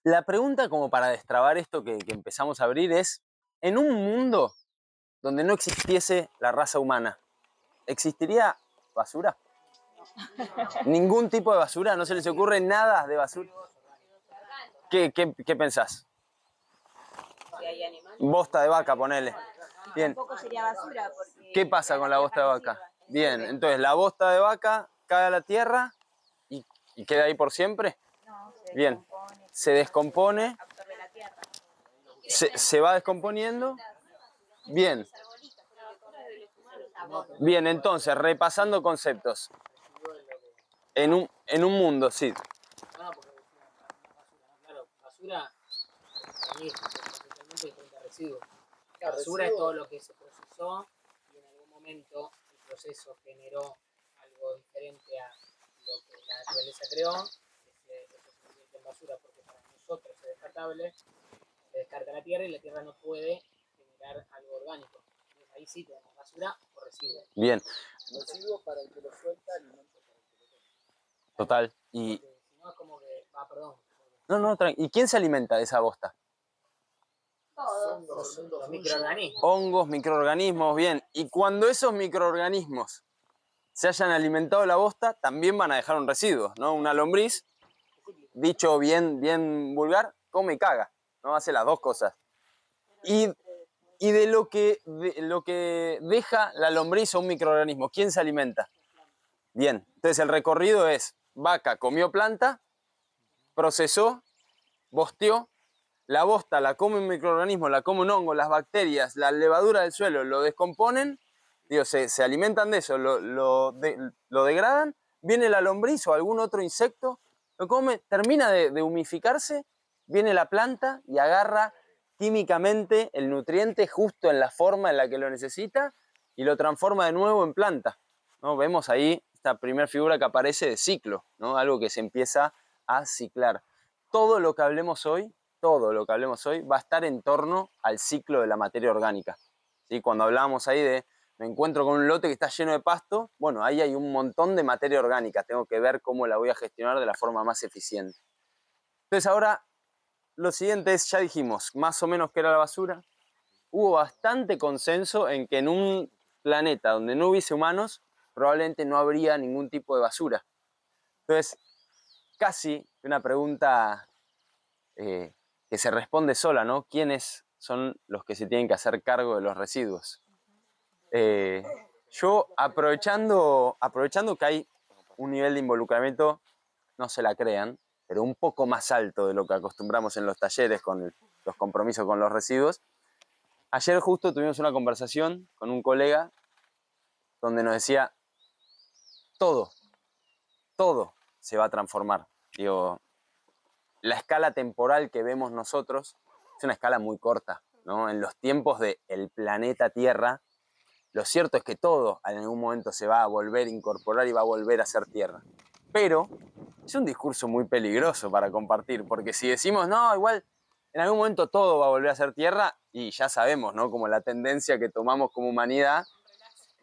La pregunta como para destrabar esto que empezamos a abrir es, en un mundo donde no existiese la raza humana, ¿existiría basura? ¿Ningún tipo de basura? ¿No se les ocurre nada de basura? ¿Qué pensás? Si hay animales. Bosta de vaca, ponele. Bien. Tampoco sería basura porque... ¿Qué pasa con la bosta de vaca? Bien, entonces la bosta de vaca cae a la tierra y queda ahí por siempre. No, Bien, se descompone, absorbe la tierra. se va descomponiendo. Bien. Bien, entonces, repasando conceptos. En un mundo, sí. No, porque claro, basura para mí es totalmente diferente a residuo. Basura es todo lo que se procesó y en algún momento el proceso generó algo diferente a lo que la naturaleza creó. Eso se convierte en basura porque para nosotros es descartable, se descarta la tierra y la tierra no puede generar algo orgánico. Entonces ahí sí tenemos basura o residuo. Bien. Residuo para el que lo suelta, alimento para el que lo toma. Total. Y Porque si no es como que, perdón. no, ¿y quién se alimenta de esa bosta? Todos. Los microorganismos. Hongos, microorganismos, bien. Y cuando esos microorganismos se hayan alimentado de la bosta, también van a dejar un residuo, ¿no? Una lombriz, dicho bien vulgar, come y caga, ¿no? Hace las dos cosas. Y de lo que deja la lombriz o un microorganismo, ¿quién se alimenta? Bien, entonces el recorrido es: vaca comió planta, procesó, bosteó, la bosta la come un microorganismo, la come un hongo, las bacterias, la levadura del suelo lo descomponen, se alimentan de eso, lo degradan, viene la lombriz o algún otro insecto, lo come, termina de humificarse, viene la planta y agarra químicamente el nutriente justo en la forma en la que lo necesita y lo transforma de nuevo en planta, ¿no? Vemos ahí esta primera figura que aparece de ciclo, ¿no? Algo que se empieza a ciclar. Todo lo que hablemos hoy va a estar en torno al ciclo de la materia orgánica, ¿sí? Cuando hablábamos ahí de me encuentro con un lote que está lleno de pasto, bueno, ahí hay un montón de materia orgánica, tengo que ver cómo la voy a gestionar de la forma más eficiente. Entonces ahora, lo siguiente es, ya dijimos más o menos qué era la basura. Hubo bastante consenso en que en un planeta donde no hubiese humanos, probablemente no habría ningún tipo de basura. Entonces, casi una pregunta que se responde sola, ¿no? ¿Quiénes son los que se tienen que hacer cargo de los residuos? Yo, aprovechando que hay un nivel de involucramiento, no se la crean, pero un poco más alto de lo que acostumbramos en los talleres con los compromisos con los residuos, ayer justo tuvimos una conversación con un colega donde nos decía, todo se va a transformar. Digo, la escala temporal que vemos nosotros es una escala muy corta, ¿no? En los tiempos del planeta Tierra, lo cierto es que todo en algún momento se va a volver a incorporar y va a volver a ser Tierra. Pero es un discurso muy peligroso para compartir, porque si decimos, no, igual en algún momento todo va a volver a ser Tierra, y ya sabemos, ¿no? Como la tendencia que tomamos como humanidad,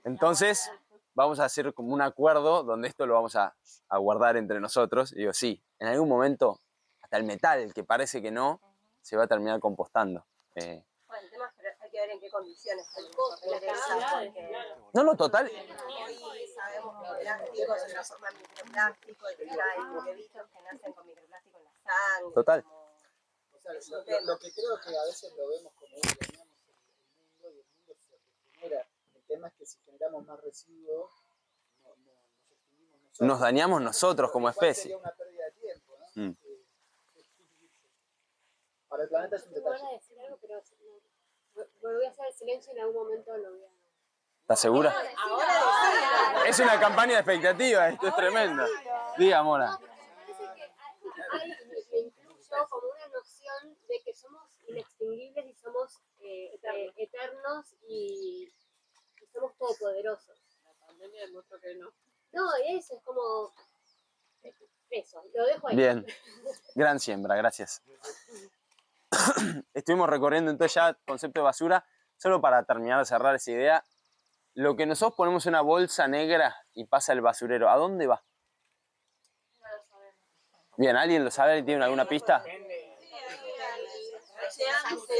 entonces vamos a hacer como un acuerdo donde esto lo vamos a guardar entre nosotros. Y digo, sí, en algún momento hasta el metal, que parece que no, se va a terminar compostando. Bueno, el tema es hay que ver en qué condiciones porque... No, total. Hoy sabemos que el plástico se transforma en microplástico y que ya hay bichos que nacen con microplástico en la sangre. Total. O sea, lo que creo que a veces lo vemos como dañamos el mundo y el mundo se genera. El tema es que si generamos más residuos, nos extinguimos nosotros. Nos dañamos nosotros como especie. Sería una pérdida de tiempo, ¿no? Mm. Para el planeta es un detalle. Voy a decir algo, pero voy a hacer el silencio y en algún momento lo voy a... ¿Estás segura? Ahora Es una campaña de expectativa, esto es tremendo. Diga, Mora. Parece que me incluyo como una noción de que somos inextinguibles y somos eternos y somos todopoderosos. La pandemia demostró que no. No, eso es como... Eso, lo dejo ahí. Bien, gran siembra, gracias. Estuvimos recorriendo entonces ya el concepto de basura, solo para terminar de cerrar esa idea. Lo que nosotros ponemos en una bolsa negra y pasa el basurero, ¿a dónde va? No lo sabemos. Bien, ¿alguien lo sabe? ¿Tiene alguna pista? Depende,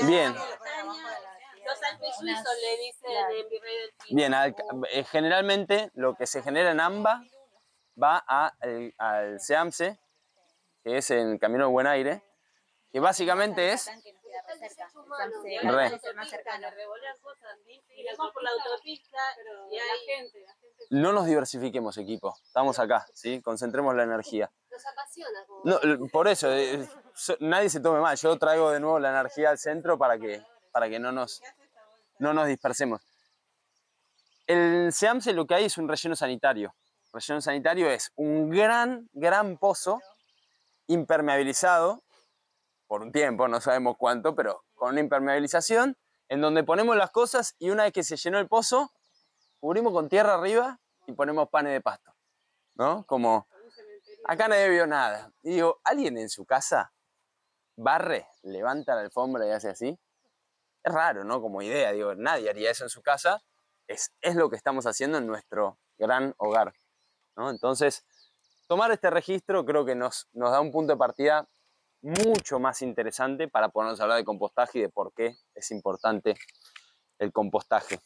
Bien. Los Alpes suizos le dicen en Virrey del Pino. Bien, generalmente lo que se genera en AMBA va al SEAMSE, que es en Camino de Buen Aire, que básicamente es... Re. Iremos por la autopista y hay gente. No nos diversifiquemos, equipo. Estamos acá, ¿sí? Concentremos la energía. Nos apasiona. Como No, por eso, nadie se tome mal. Yo traigo de nuevo la energía al centro para que no nos dispersemos. El SEAMSE lo que hay es un relleno sanitario. El relleno sanitario es un gran pozo impermeabilizado por un tiempo, no sabemos cuánto, pero con una impermeabilización en donde ponemos las cosas y una vez que se llenó el pozo, cubrimos con tierra arriba y ponemos panes de pasto, ¿no? Como acá nadie vio nada. Y digo, ¿alguien en su casa barre, levanta la alfombra y hace así? Es raro, ¿no? Como idea, digo, nadie haría eso en su casa. Es lo que estamos haciendo en nuestro gran hogar, ¿no? Entonces, tomar este registro creo que nos da un punto de partida mucho más interesante para ponernos a hablar de compostaje y de por qué es importante el compostaje.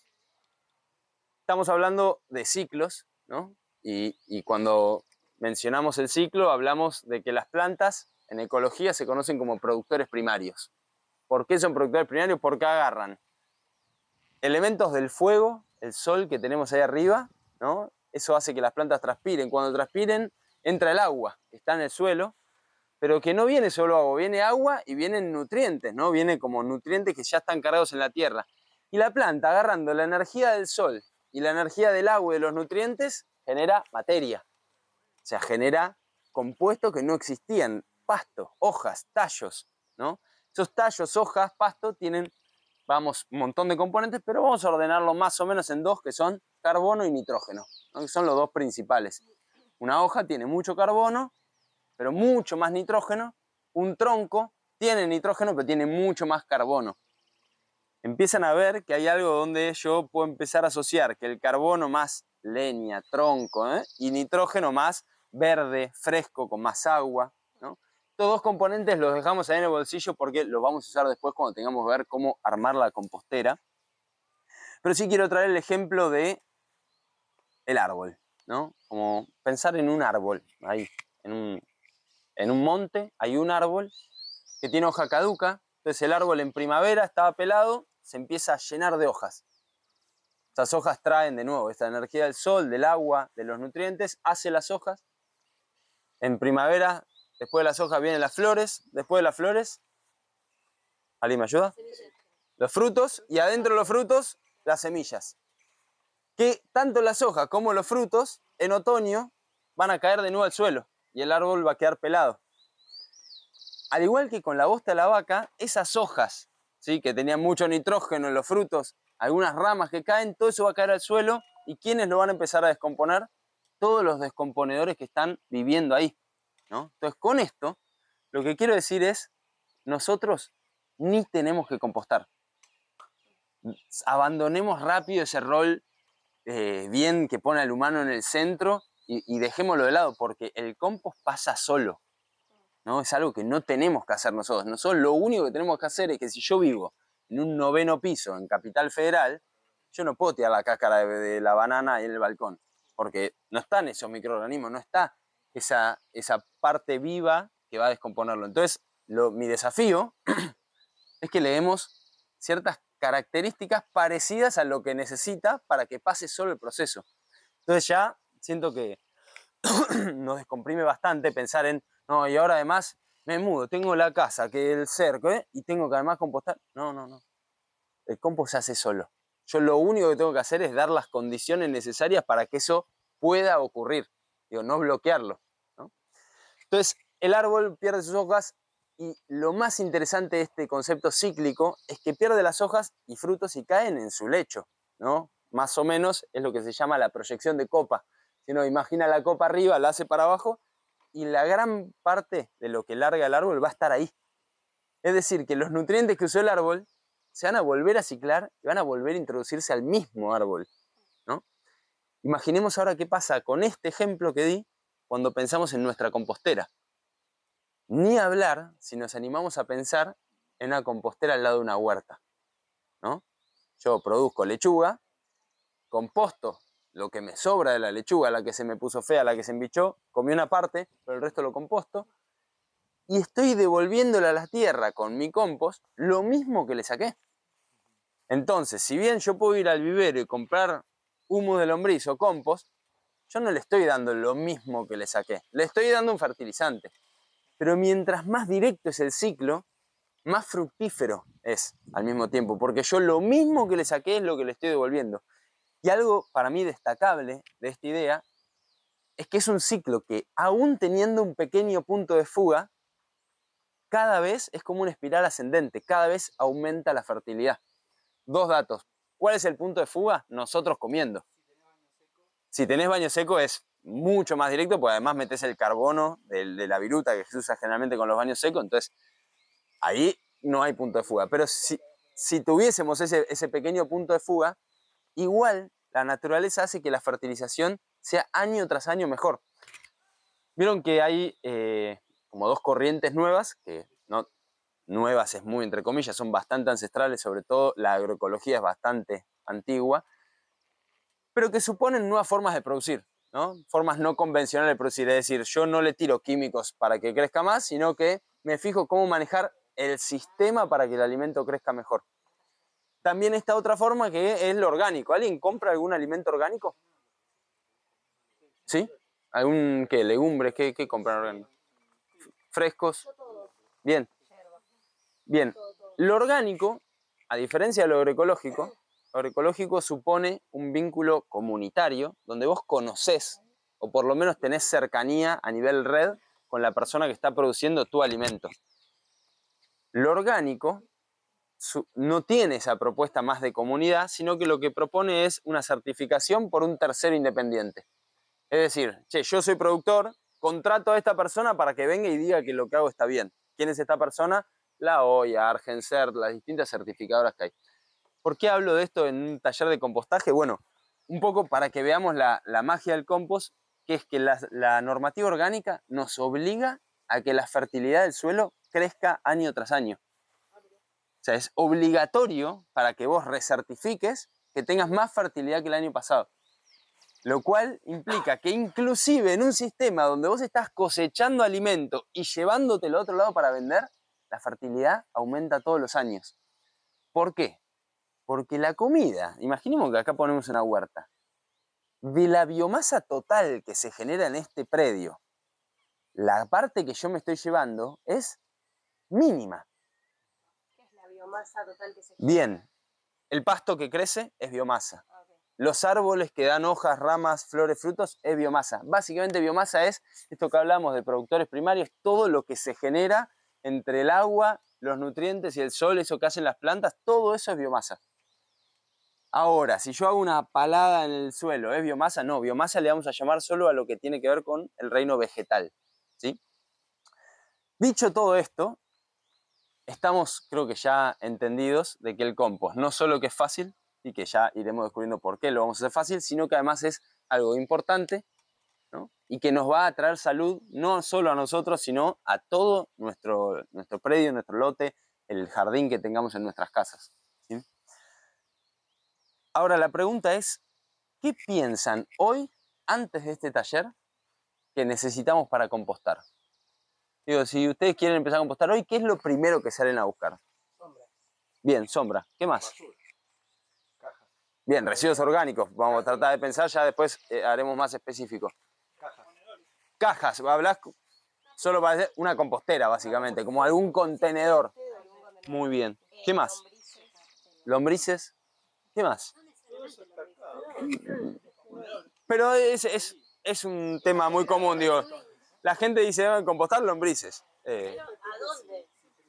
Estamos hablando de ciclos, ¿no? Y cuando mencionamos el ciclo, hablamos de que las plantas en ecología se conocen como productores primarios. ¿Por qué son productores primarios? Porque agarran elementos del fuego, el sol que tenemos ahí arriba, ¿no? Eso hace que las plantas transpiren. Cuando transpiren, entra el agua que está en el suelo, pero que no viene solo agua, viene agua y vienen nutrientes, ¿no? Viene como nutrientes que ya están cargados en la tierra. Y la planta, agarrando la energía del sol y la energía del agua y de los nutrientes, genera materia. O sea, genera compuestos que no existían, pasto, hojas, tallos, ¿no? Esos tallos, hojas, pasto tienen, vamos, un montón de componentes, pero vamos a ordenarlo más o menos en dos, que son carbono y nitrógeno, ¿no? Que son los dos principales. Una hoja tiene mucho carbono, pero mucho más nitrógeno. Un tronco tiene nitrógeno, pero tiene mucho más carbono. Empiezan a ver que hay algo donde yo puedo empezar a asociar que el carbono más leña, tronco, y nitrógeno más verde, fresco, con más agua, ¿no? Estos dos componentes los dejamos ahí en el bolsillo porque los vamos a usar después cuando tengamos que ver cómo armar la compostera. Pero sí quiero traer el ejemplo de el árbol, ¿no? Como pensar en un árbol, ahí, en un monte hay un árbol que tiene hoja caduca, entonces el árbol en primavera estaba pelado, se empieza a llenar de hojas. Esas hojas traen de nuevo esta energía del sol, del agua, de los nutrientes, hace las hojas. En primavera, después de las hojas vienen las flores, después de las flores, ¿alguien me ayuda? Los frutos, y adentro de los frutos, las semillas. Que tanto las hojas como los frutos, en otoño, van a caer de nuevo al suelo y el árbol va a quedar pelado. Al igual que con la bosta de la vaca, esas hojas, ¿sí?, que tenían mucho nitrógeno en los frutos, algunas ramas que caen, todo eso va a caer al suelo. ¿Y quiénes lo van a empezar a descomponer? Todos los descomponedores que están viviendo ahí, ¿no? Entonces, con esto, lo que quiero decir es, nosotros ni tenemos que compostar. Abandonemos rápido ese rol bien que pone al humano en el centro y dejémoslo de lado, porque el compost pasa solo, ¿no? Es algo que no tenemos que hacer nosotros. Nosotros lo único que tenemos que hacer es que si yo vivo en un 9º piso en Capital Federal, yo no puedo tirar la cáscara de la banana en el balcón, porque no están esos microorganismos, no está esa parte viva que va a descomponerlo. Entonces, mi desafío es que le demos ciertas características parecidas a lo que necesita para que pase solo el proceso. Entonces ya siento que nos descomprime bastante pensar en, no, y ahora además me mudo, tengo la casa, que el cerco, y tengo que además compostar. No. El compost se hace solo. Yo lo único que tengo que hacer es dar las condiciones necesarias para que eso pueda ocurrir. Digo, no bloquearlo, ¿no? Entonces, el árbol pierde sus hojas y lo más interesante de este concepto cíclico es que pierde las hojas y frutos y caen en su lecho, ¿no? Más o menos es lo que se llama la proyección de copa. Si uno imagina la copa arriba, la hace para abajo y la gran parte de lo que larga el árbol va a estar ahí. Es decir, que los nutrientes que usó el árbol se van a volver a ciclar y van a volver a introducirse al mismo árbol, ¿no? Imaginemos ahora qué pasa con este ejemplo que di cuando pensamos en nuestra compostera. Ni hablar si nos animamos a pensar en una compostera al lado de una huerta, ¿no? Yo produzco lechuga, composto lo que me sobra de la lechuga, la que se me puso fea, la que se embichó, comí una parte, pero el resto lo composto, y estoy devolviéndole a la tierra con mi compost lo mismo que le saqué. Entonces, si bien yo puedo ir al vivero y comprar humus de lombriz o compost, yo no le estoy dando lo mismo que le saqué, le estoy dando un fertilizante. Pero mientras más directo es el ciclo, más fructífero es al mismo tiempo, porque yo lo mismo que le saqué es lo que le estoy devolviendo. Y algo para mí destacable de esta idea es que es un ciclo que, aún teniendo un pequeño punto de fuga, cada vez es como una espiral ascendente, cada vez aumenta la fertilidad. Dos datos. ¿Cuál es el punto de fuga? Nosotros comiendo. Si tenés baño seco es mucho más directo, porque además metés el carbono de la viruta que se usa generalmente con los baños secos, entonces ahí no hay punto de fuga. Pero si tuviésemos ese pequeño punto de fuga, igual la naturaleza hace que la fertilización sea año tras año mejor. Vieron que hay como dos corrientes nuevas, que no nuevas es muy entre comillas, son bastante ancestrales, sobre todo la agroecología es bastante antigua, pero que suponen nuevas formas de producir, ¿no? Formas no convencionales de producir, es decir, yo no le tiro químicos para que crezca más, sino que me fijo cómo manejar el sistema para que el alimento crezca mejor. También está otra forma que es lo orgánico. ¿Alguien compra algún alimento orgánico? ¿Sí? ¿Algún qué? ¿Legumbres? ¿Qué compran orgánico? ¿Frescos? Bien. Bien. Lo orgánico, a diferencia de lo agroecológico supone un vínculo comunitario donde vos conocés, o por lo menos tenés cercanía a nivel red con la persona que está produciendo tu alimento. Lo orgánico no tiene esa propuesta más de comunidad, sino que lo que propone es una certificación por un tercero independiente. Es decir, che, yo soy productor, contrato a esta persona para que venga y diga que lo que hago está bien. ¿Quién es esta persona? La OIA, Argencert, las distintas certificadoras que hay. ¿Por qué hablo de esto en un taller de compostaje? Bueno, un poco para que veamos la magia del compost, que es que la normativa orgánica nos obliga a que la fertilidad del suelo crezca año tras año. O sea, es obligatorio para que vos recertifiques que tengas más fertilidad que el año pasado. Lo cual implica que inclusive en un sistema donde vos estás cosechando alimento y llevándotelo a otro lado para vender, la fertilidad aumenta todos los años. ¿Por qué? Porque la comida, imaginemos que acá ponemos una huerta, de la biomasa total que se genera en este predio, la parte que yo me estoy llevando es mínima. ¿Qué es la biomasa total que se genera? Bien, el pasto que crece es biomasa. Los árboles que dan hojas, ramas, flores, frutos es biomasa. Básicamente biomasa es esto que hablamos de productores primarios, todo lo que se genera entre el agua, los nutrientes y el sol, eso que hacen las plantas, todo eso es biomasa. Ahora, si yo hago una palada en el suelo, ¿es biomasa? No, biomasa le vamos a llamar solo a lo que tiene que ver con el reino vegetal, ¿sí? Dicho todo esto, estamos, creo que ya entendidos de que el compost no solo que es fácil, y que ya iremos descubriendo por qué lo vamos a hacer fácil, sino que además es algo importante, ¿no? Y que nos va a traer salud no solo a nosotros, sino a todo nuestro predio, nuestro lote, el jardín que tengamos en nuestras casas, ¿sí? Ahora la pregunta es, ¿qué piensan hoy, antes de este taller, que necesitamos para compostar? Digo, si ustedes quieren empezar a compostar hoy, ¿qué es lo primero que salen a buscar? Sombra. Bien, sombra. ¿Qué más? Basura. Cajas. Bien, residuos orgánicos. Vamos a tratar de pensar, ya después haremos más específico. Cajas. Cajas, hablas solo para hacer una compostera, básicamente, como algún contenedor. Muy bien. ¿Qué más? Lombrices. ¿Qué más? Pero es un tema muy común, digo. La gente dice, compostar lombrices. Pero, ¿a dónde?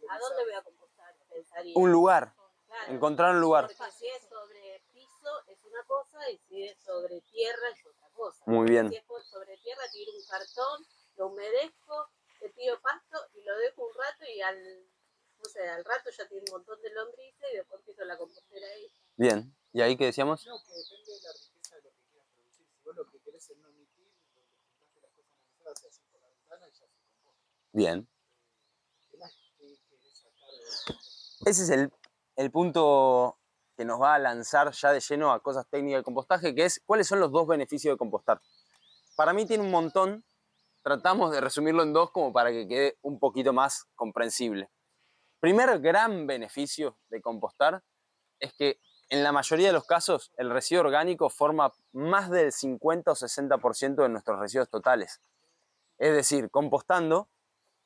¿A dónde voy a compostar? Pensaría. Un lugar. Claro, Encontrar un lugar. porque si es sobre piso es una cosa y si es sobre tierra es otra cosa. Muy bien. Si es sobre tierra tiro un cartón, lo humedezco, le tiro pasto y lo dejo un rato y al rato ya tiene un montón de lombrices y después empiezo la compostera ahí. Bien. ¿Y ahí qué decíamos? No, que depende de la riqueza de lo que quieras producir. Si vos lo que querés es no emitir, donde juntaste las cosas analizadas, se hacen por la ventana y ya se composta. Bien. ¿Qué más querés sacar de eso? Ese es el punto que nos va a lanzar ya de lleno a cosas técnicas de compostaje, que es cuáles son los dos beneficios de compostar. Para mí tiene un montón, tratamos de resumirlo en dos como para que quede un poquito más comprensible. Primer gran beneficio de compostar es que en la mayoría de los casos el residuo orgánico forma más del 50 o 60% de nuestros residuos totales. Es decir, compostando,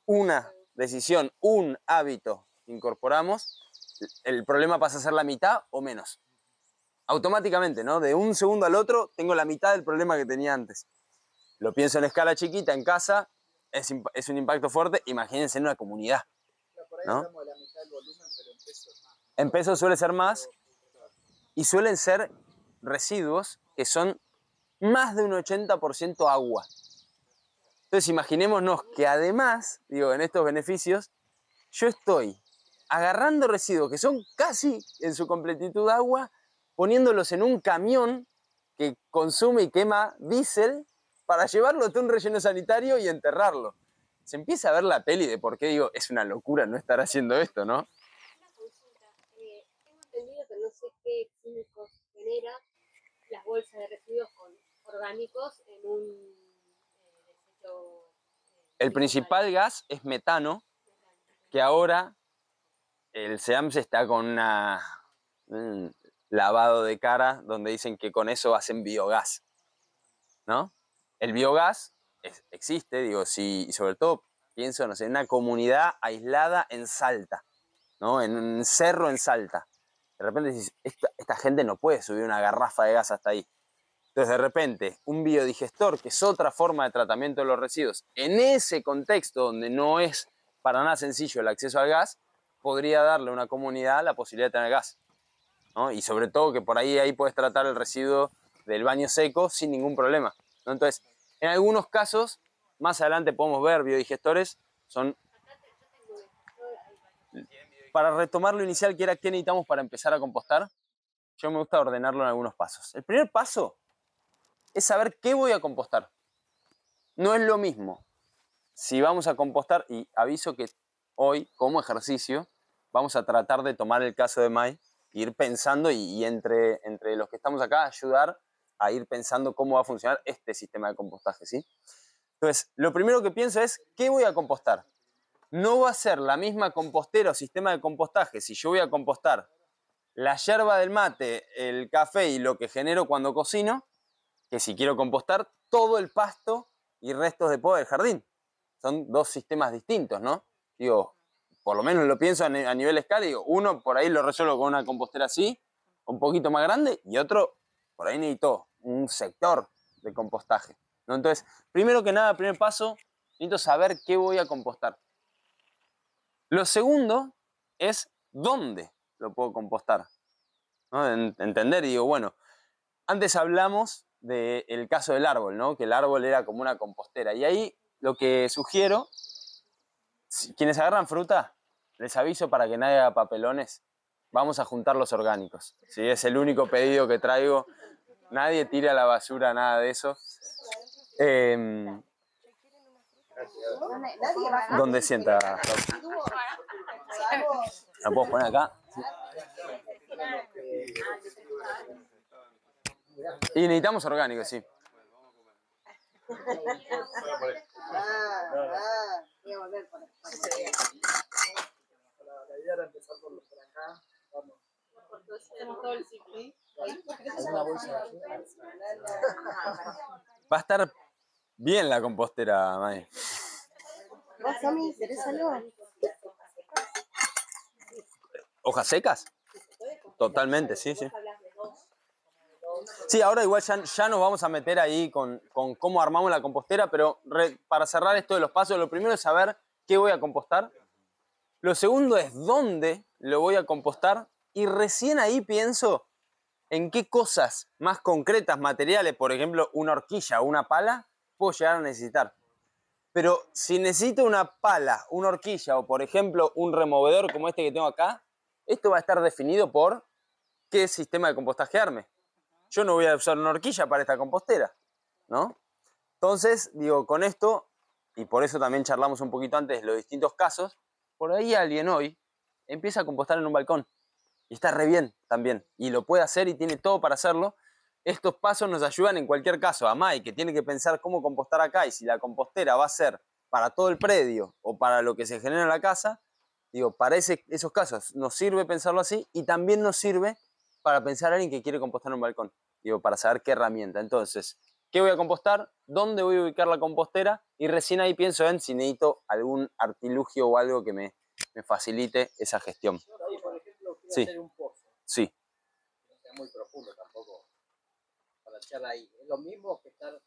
una decisión, un hábito que incorporamos, el problema pasa a ser la mitad o menos. Automáticamente, ¿no? De un segundo al otro tengo la mitad del problema que tenía antes. Lo pienso en escala chiquita, en casa, es un impacto fuerte. Imagínense en una comunidad. Por ahí ¿no? hablamos de la mitad del volumen, pero en pesos más. En pesos suele ser más y suelen ser residuos que son más de un 80% agua. Entonces imaginémonos que además, digo, en estos beneficios, yo estoy agarrando residuos que son casi en su completitud agua, poniéndolos en un camión que consume y quema diésel para llevarlo a un relleno sanitario y enterrarlo. Se empieza a ver la peli de por qué digo, es una locura no estar haciendo esto, ¿no? Una consulta. Tengo entendido que no sé qué químicos genera las bolsas de residuos orgánicos en un desecho. El principal gas es metano, que ahora el SEAMS está con un lavado de cara donde dicen que con eso hacen biogás, ¿no? El biogás existe, digo, y sobre todo pienso, no sé, en una comunidad aislada en Salta, ¿no? En un cerro en Salta. De repente dices, esta gente no puede subir una garrafa de gas hasta ahí. Entonces, de repente, un biodigestor, que es otra forma de tratamiento de los residuos, en ese contexto donde no es para nada sencillo el acceso al gas, podría darle a una comunidad la posibilidad de tener gas, ¿no? Y sobre todo que por ahí puedes tratar el residuo del baño seco sin ningún problema, ¿no? Entonces, en algunos casos, más adelante podemos ver biodigestores, son... Para retomar lo inicial, que era qué necesitamos para empezar a compostar, yo me gusta ordenarlo en algunos pasos. El primer paso es saber qué voy a compostar. No es lo mismo si vamos a compostar, y aviso que hoy, como ejercicio, vamos a tratar de tomar el caso de Mai, ir pensando y entre los que estamos acá, ayudar a ir pensando cómo va a funcionar este sistema de compostaje, ¿sí? Entonces, lo primero que pienso es, ¿qué voy a compostar? No va a ser la misma compostera o sistema de compostaje si yo voy a compostar la yerba del mate, el café y lo que genero cuando cocino, que si quiero compostar todo el pasto y restos de poda del jardín. Son dos sistemas distintos, ¿no? Digo, por lo menos lo pienso a nivel escala, digo, uno por ahí lo resuelvo con una compostera así, un poquito más grande, y otro, por ahí necesito un sector de compostaje, ¿no? Entonces, primero que nada, primer paso, necesito saber qué voy a compostar. Lo segundo es dónde lo puedo compostar, ¿no? Entender, y digo, bueno, antes hablamos del caso del árbol, ¿no? Que el árbol era como una compostera. Y ahí lo que sugiero, quienes agarran fruta, les aviso para que nadie haga papelones, vamos a juntar los orgánicos. ¿Sí? Es el único pedido que traigo. Nadie tira a la basura, nada de eso. ¿Dónde sienta? ¿La puedo poner acá? Y necesitamos orgánicos, sí. La idea era empezar por acá. Vamos. ¿Alguna bolsa de basura? Va a estar bien la compostera, May. ¿Hojas secas? Totalmente, sí, sí. Sí, ahora igual ya nos vamos a meter ahí con cómo armamos la compostera, pero para cerrar esto de los pasos, lo primero es saber qué voy a compostar. Lo segundo es dónde lo voy a compostar y recién ahí pienso en qué cosas más concretas, materiales, por ejemplo, una horquilla o una pala, puedo llegar a necesitar. Pero si necesito una pala, una horquilla o, por ejemplo, un removedor como este que tengo acá, esto va a estar definido por qué sistema de compostaje arme. Yo no voy a usar una horquilla para esta compostera, ¿no? Entonces, digo, con esto, y por eso también charlamos un poquito antes de los distintos casos, por ahí alguien hoy empieza a compostar en un balcón. Y está re bien también. Y lo puede hacer y tiene todo para hacerlo. Estos pasos nos ayudan en cualquier caso. A Mai, que tiene que pensar cómo compostar acá, y si la compostera va a ser para todo el predio o para lo que se genera en la casa, digo, para esos casos nos sirve pensarlo así, y también nos sirve para pensar a alguien que quiere compostar en un balcón. Digo, para saber qué herramienta. Entonces, ¿qué voy a compostar? ¿Dónde voy a ubicar la compostera? Y recién ahí pienso en si necesito algún artilugio o algo que me facilite esa gestión. Yo ahí, por ejemplo, quiero Sí. hacer un pozo. Sí. Que no sea muy profundo tampoco para echar ahí. ¿Es lo mismo que estar al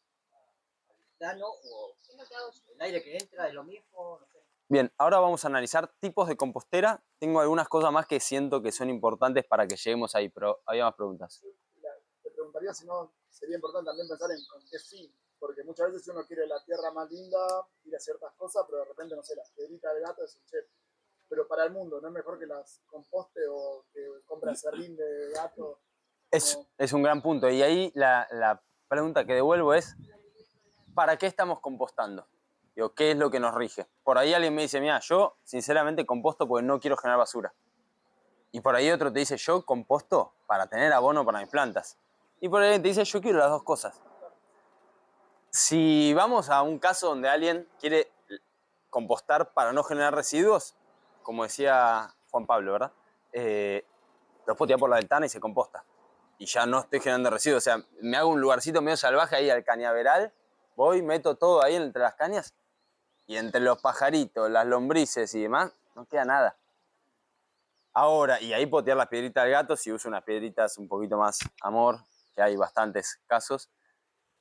plano o Es lo que hago yo. el aire que entra es lo mismo? No sé. Bien, ahora vamos a analizar tipos de compostera. Tengo algunas cosas más que siento que son importantes para que lleguemos ahí, pero había más preguntas. Te preguntaría si no sería importante también pensar en con qué fin, porque muchas veces uno quiere la tierra más linda, quiere ciertas cosas, pero de repente, no sé, la piedrita del gato es un chef. Pero para el mundo, ¿no es mejor que las composte o que compre serrín de gato? Es un gran punto. Y ahí la pregunta que devuelvo es, ¿para qué estamos compostando? Digo, ¿qué es lo que nos rige? Por ahí alguien me dice, mira, yo sinceramente composto porque no quiero generar basura. Y por ahí otro te dice, yo composto para tener abono para mis plantas. Y por ahí alguien te dice, yo quiero las dos cosas. Si vamos a un caso donde alguien quiere compostar para no generar residuos, como decía Juan Pablo, ¿verdad? Lo puedo tirar por la ventana y se composta. Y ya no estoy generando residuos. O sea, me hago un lugarcito medio salvaje ahí al cañaveral, voy, meto todo ahí entre las cañas, y entre los pajaritos, las lombrices y demás, no queda nada. Ahora, y ahí puedo tirar las piedritas del gato si uso unas piedritas un poquito más amor, que hay bastantes casos.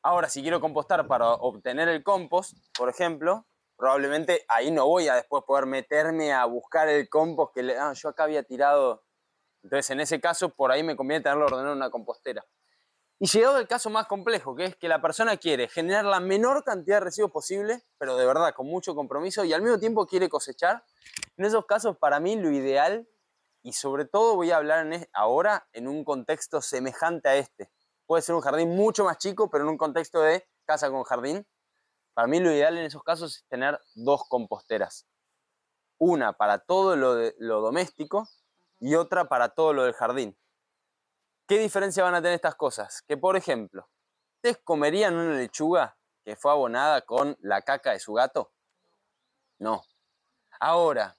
Ahora, si quiero compostar para obtener el compost, por ejemplo, probablemente ahí no voy a después poder meterme a buscar el compost que yo acá había tirado. Entonces, en ese caso, por ahí me conviene tenerlo ordenado en una compostera. Y llegado al caso más complejo, que es que la persona quiere generar la menor cantidad de residuos posible, pero de verdad con mucho compromiso, y al mismo tiempo quiere cosechar, en esos casos, para mí, lo ideal, y sobre todo voy a hablar ahora en un contexto semejante a este. Puede ser un jardín mucho más chico, pero en un contexto de casa con jardín. Para mí lo ideal en esos casos es tener dos composteras. Una para todo lo doméstico y otra para todo lo del jardín. ¿Qué diferencia van a tener estas cosas? Que, por ejemplo, ¿ustedes comerían una lechuga que fue abonada con la caca de su gato? No. Ahora,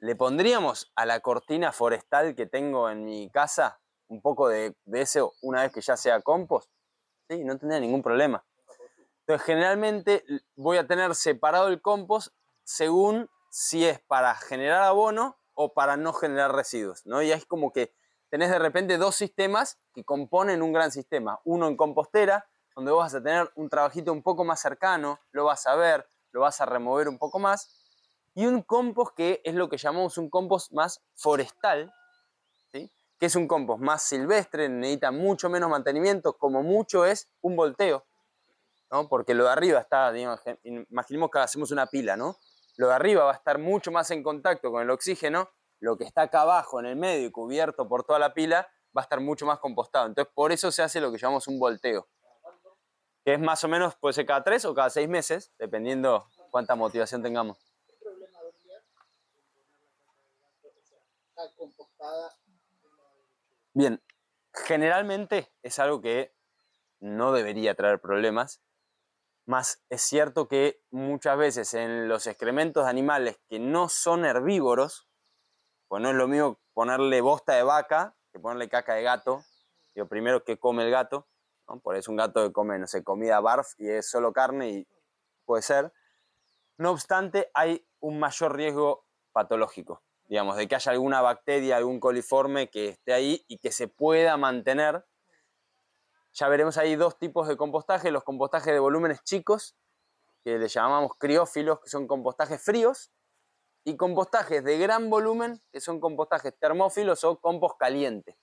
¿le pondríamos a la cortina forestal que tengo en mi casa un poco de eso una vez que ya sea compost? Sí, no tendría ningún problema. Entonces, generalmente voy a tener separado el compost según si es para generar abono o para no generar residuos, ¿no? Y es como que tenés de repente dos sistemas que componen un gran sistema. Uno en compostera, donde vos vas a tener un trabajito un poco más cercano, lo vas a ver, lo vas a remover un poco más. Y un compost que es lo que llamamos un compost más forestal, ¿sí? Que es un compost más silvestre, necesita mucho menos mantenimiento, como mucho es un volteo, ¿no? Porque lo de arriba está, digamos, imaginemos que hacemos una pila, ¿no? Lo de arriba va a estar mucho más en contacto con el oxígeno, lo que está acá abajo en el medio y cubierto por toda la pila va a estar mucho más compostado. Entonces, por eso se hace lo que llamamos un volteo, que es más o menos, puede ser cada 3 o cada 6 meses, dependiendo cuánta motivación tengamos. ¿Qué problema habría en poner la caca del gato? O sea, está compostada en la lechuga. Bien, generalmente es algo que no debería traer problemas, más es cierto que muchas veces en los excrementos de animales que no son herbívoros, pues no es lo mismo ponerle bosta de vaca que ponerle caca de gato. Digo, primero, ¿qué come el gato? ¿No? Por eso un gato que come, no sé, comida barf y es solo carne, y puede ser. No obstante, hay un mayor riesgo patológico, digamos, de que haya alguna bacteria, algún coliforme que esté ahí y que se pueda mantener. Ya veremos ahí dos tipos de compostaje: los compostajes de volúmenes chicos, que le llamamos criófilos, que son compostajes fríos, y compostajes de gran volumen, que son compostajes termófilos o compost caliente.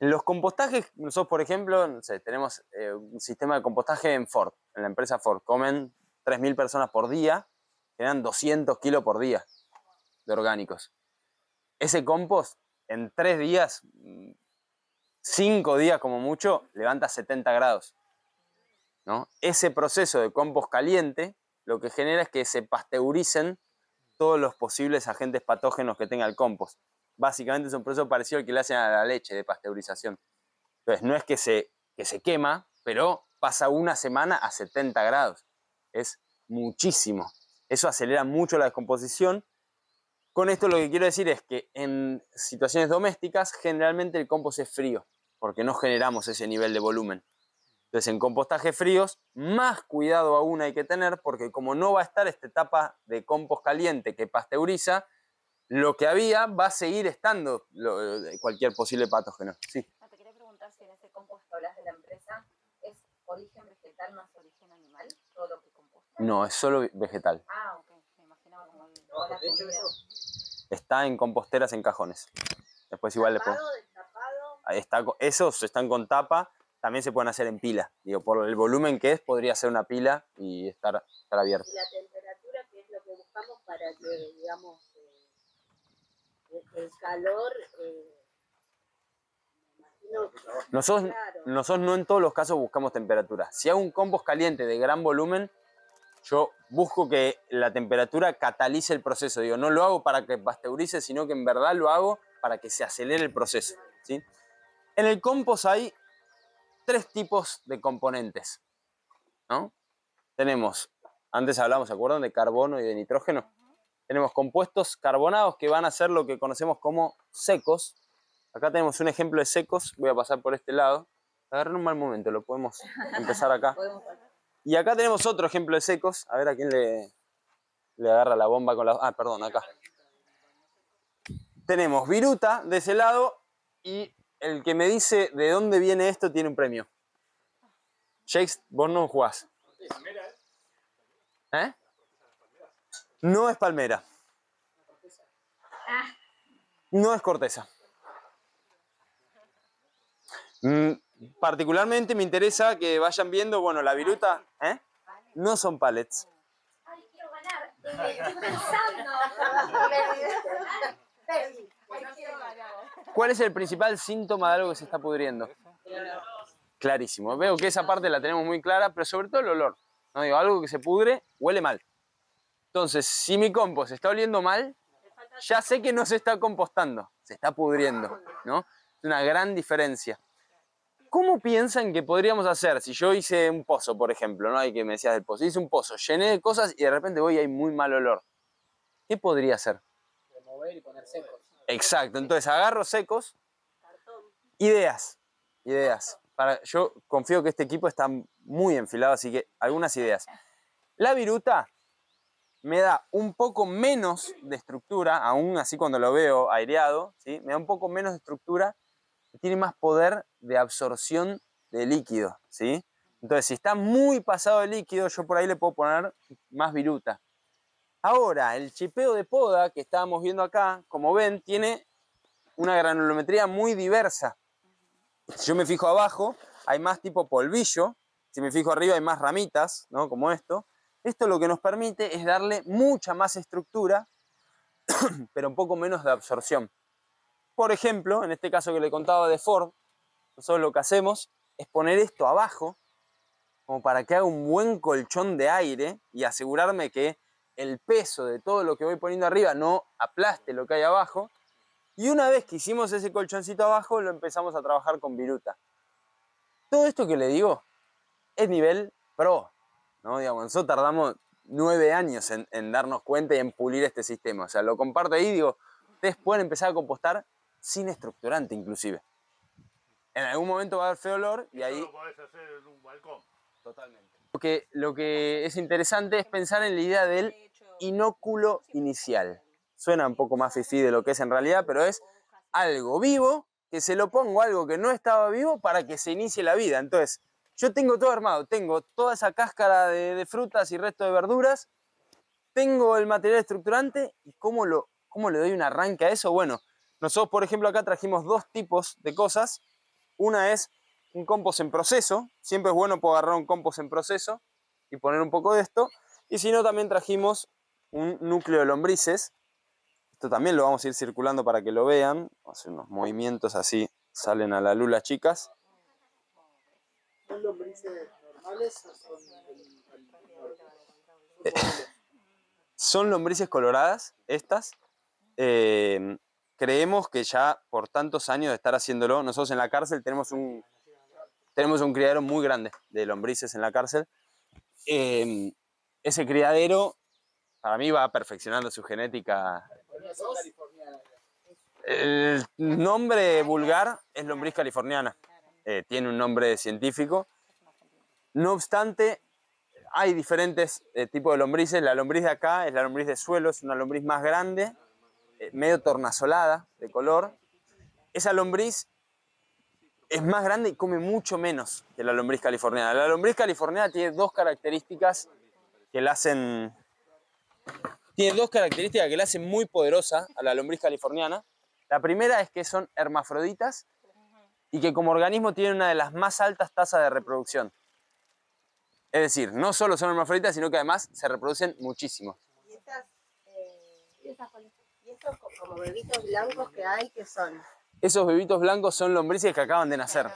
En los compostajes, nosotros, por ejemplo, no sé, tenemos un sistema de compostaje en Ford, en la empresa Ford. Comen 3.000 personas por día, generan 200 kilos por día de orgánicos. Ese compost, en 3 días, 5 días como mucho, levanta 70 grados, ¿no? Ese proceso de compost caliente lo que genera es que se pasteuricen todos los posibles agentes patógenos que tenga el compost. Básicamente es un proceso parecido al que le hacen a la leche de pasteurización. Entonces no es que se quema, pero pasa una semana a 70 grados. Es muchísimo. Eso acelera mucho la descomposición. Con esto lo que quiero decir es que en situaciones domésticas generalmente el compost es frío, porque no generamos ese nivel de volumen. Entonces en compostajes fríos, más cuidado aún hay que tener, porque como no va a estar esta etapa de compost caliente que pasteuriza, lo que había va a seguir estando cualquier posible patógeno. Sí. Te quería preguntar si en ese compost que hablas de la empresa es origen vegetal más origen animal, todo lo que composta. No, es solo vegetal. Ah, ok. Me imaginaba como el... De hecho, eso Está en composteras en cajones. Después igual le puedo... Tapado, destapado. Ahí está, esos están con tapa, también se pueden hacer en pila. Digo, por el volumen que es, podría ser una pila y estar abierto. Y la temperatura, que es lo que buscamos para que, digamos, el calor, me imagino, Nosotros no en todos los casos buscamos temperatura. Si hago un compost caliente de gran volumen, yo busco que la temperatura catalice el proceso. Digo, no lo hago para que pasteurice, sino que en verdad lo hago para que se acelere el proceso, ¿sí? En el compost hay 3 tipos de componentes, ¿no? Tenemos, antes hablamos, ¿se acuerdan? De carbono y de nitrógeno. Tenemos compuestos carbonados que van a ser lo que conocemos como secos. Acá tenemos un ejemplo de secos. Voy a pasar por este lado. Agarré un mal momento, lo podemos empezar acá. Y acá tenemos otro ejemplo de secos. A ver a quién le agarra la bomba con la... Ah, perdón, acá. Tenemos viruta de ese lado y el que me dice de dónde viene esto tiene un premio. Jakes, vos no jugás. ¿Eh? No es palmera. No es corteza. Particularmente me interesa que vayan viendo, bueno, la viruta, ¿eh? No son pallets. Ay, quiero ganar. Estoy pensando. ¿Cuál es el principal síntoma de algo que se está pudriendo? Clarísimo. Veo que esa parte la tenemos muy clara, pero sobre todo el olor. No digo, algo que se pudre, huele mal. Entonces, si mi compost está oliendo mal, ya sé que no se está compostando, se está pudriendo, ¿no? Es una gran diferencia. ¿Cómo piensan que podríamos hacer si yo hice un pozo, por ejemplo, ¿no? Hay que me decías del pozo, hice un pozo, llené de cosas y de repente voy y hay muy mal olor? ¿Qué podría hacer? remover y poner secos. Exacto, entonces agarro secos, ideas. Yo confío que este equipo está muy enfilado, así que algunas ideas. La viruta me da un poco menos de estructura, aún así cuando lo veo aireado, ¿sí? Me da un poco menos de estructura y tiene más poder de absorción de líquido, ¿sí? Entonces, si está muy pasado de líquido, yo por ahí le puedo poner más viruta. Ahora, el chipeo de poda que estábamos viendo acá, como ven, tiene una granulometría muy diversa. Si yo me fijo abajo, hay más tipo polvillo. Si me fijo arriba, hay más ramitas, ¿no? Como esto. Esto lo que nos permite es darle mucha más estructura, pero un poco menos de absorción. Por ejemplo, en este caso que le contaba de Ford, nosotros lo que hacemos es poner esto abajo, como para que haga un buen colchón de aire y asegurarme que el peso de todo lo que voy poniendo arriba no aplaste lo que hay abajo. Y una vez que hicimos ese colchoncito abajo, lo empezamos a trabajar con viruta. Todo esto que le digo es nivel pro, ¿no? Digamos, nosotros tardamos 9 años en darnos cuenta y en pulir este sistema. O sea, lo comparto ahí, digo, ustedes pueden empezar a compostar sin estructurante inclusive. En algún momento va a haber feo olor y ahí... Eso lo podés hacer en un balcón. Totalmente. Lo que es interesante es pensar en la idea del inóculo inicial. Suena un poco más fifí de lo que es en realidad, pero es algo vivo que se lo pongo a algo que no estaba vivo para que se inicie la vida. Entonces, yo tengo todo armado, tengo toda esa cáscara de frutas y resto de verduras, tengo el material estructurante y ¿cómo le doy un arranque a eso? Bueno, nosotros, por ejemplo, acá trajimos 2 tipos de cosas. Una es un compost en proceso. Siempre es bueno poder agarrar un compost en proceso y poner un poco de esto. Y si no, también trajimos un núcleo de lombrices. Esto también lo vamos a ir circulando para que lo vean. Vamos a hacer unos movimientos así, salen a la luz las chicas. ¿Son lombrices normales o son Son lombrices coloradas, estas. Creemos que ya por tantos años de estar haciéndolo, nosotros en la cárcel tenemos un criadero muy grande de lombrices en la cárcel. Ese criadero, para mí, va perfeccionando su genética. El nombre vulgar es lombriz californiana. Tiene un nombre científico. No obstante, hay diferentes tipos de lombrices. La lombriz de acá es la lombriz de suelo, es una lombriz más grande, medio tornasolada de color. Esa lombriz es más grande y come mucho menos que la lombriz californiana. La lombriz californiana tiene dos características que la hacen... Tiene dos características que la hacen muy poderosa a la lombriz californiana. La primera es que son hermafroditas y que como organismo tienen una de las más altas tasas de reproducción. Es decir, no solo son hermafroditas, sino que además se reproducen muchísimo. Y estos como bebitos blancos que hay, ¿qué son? Esos bebitos blancos son lombrices que acaban de nacer.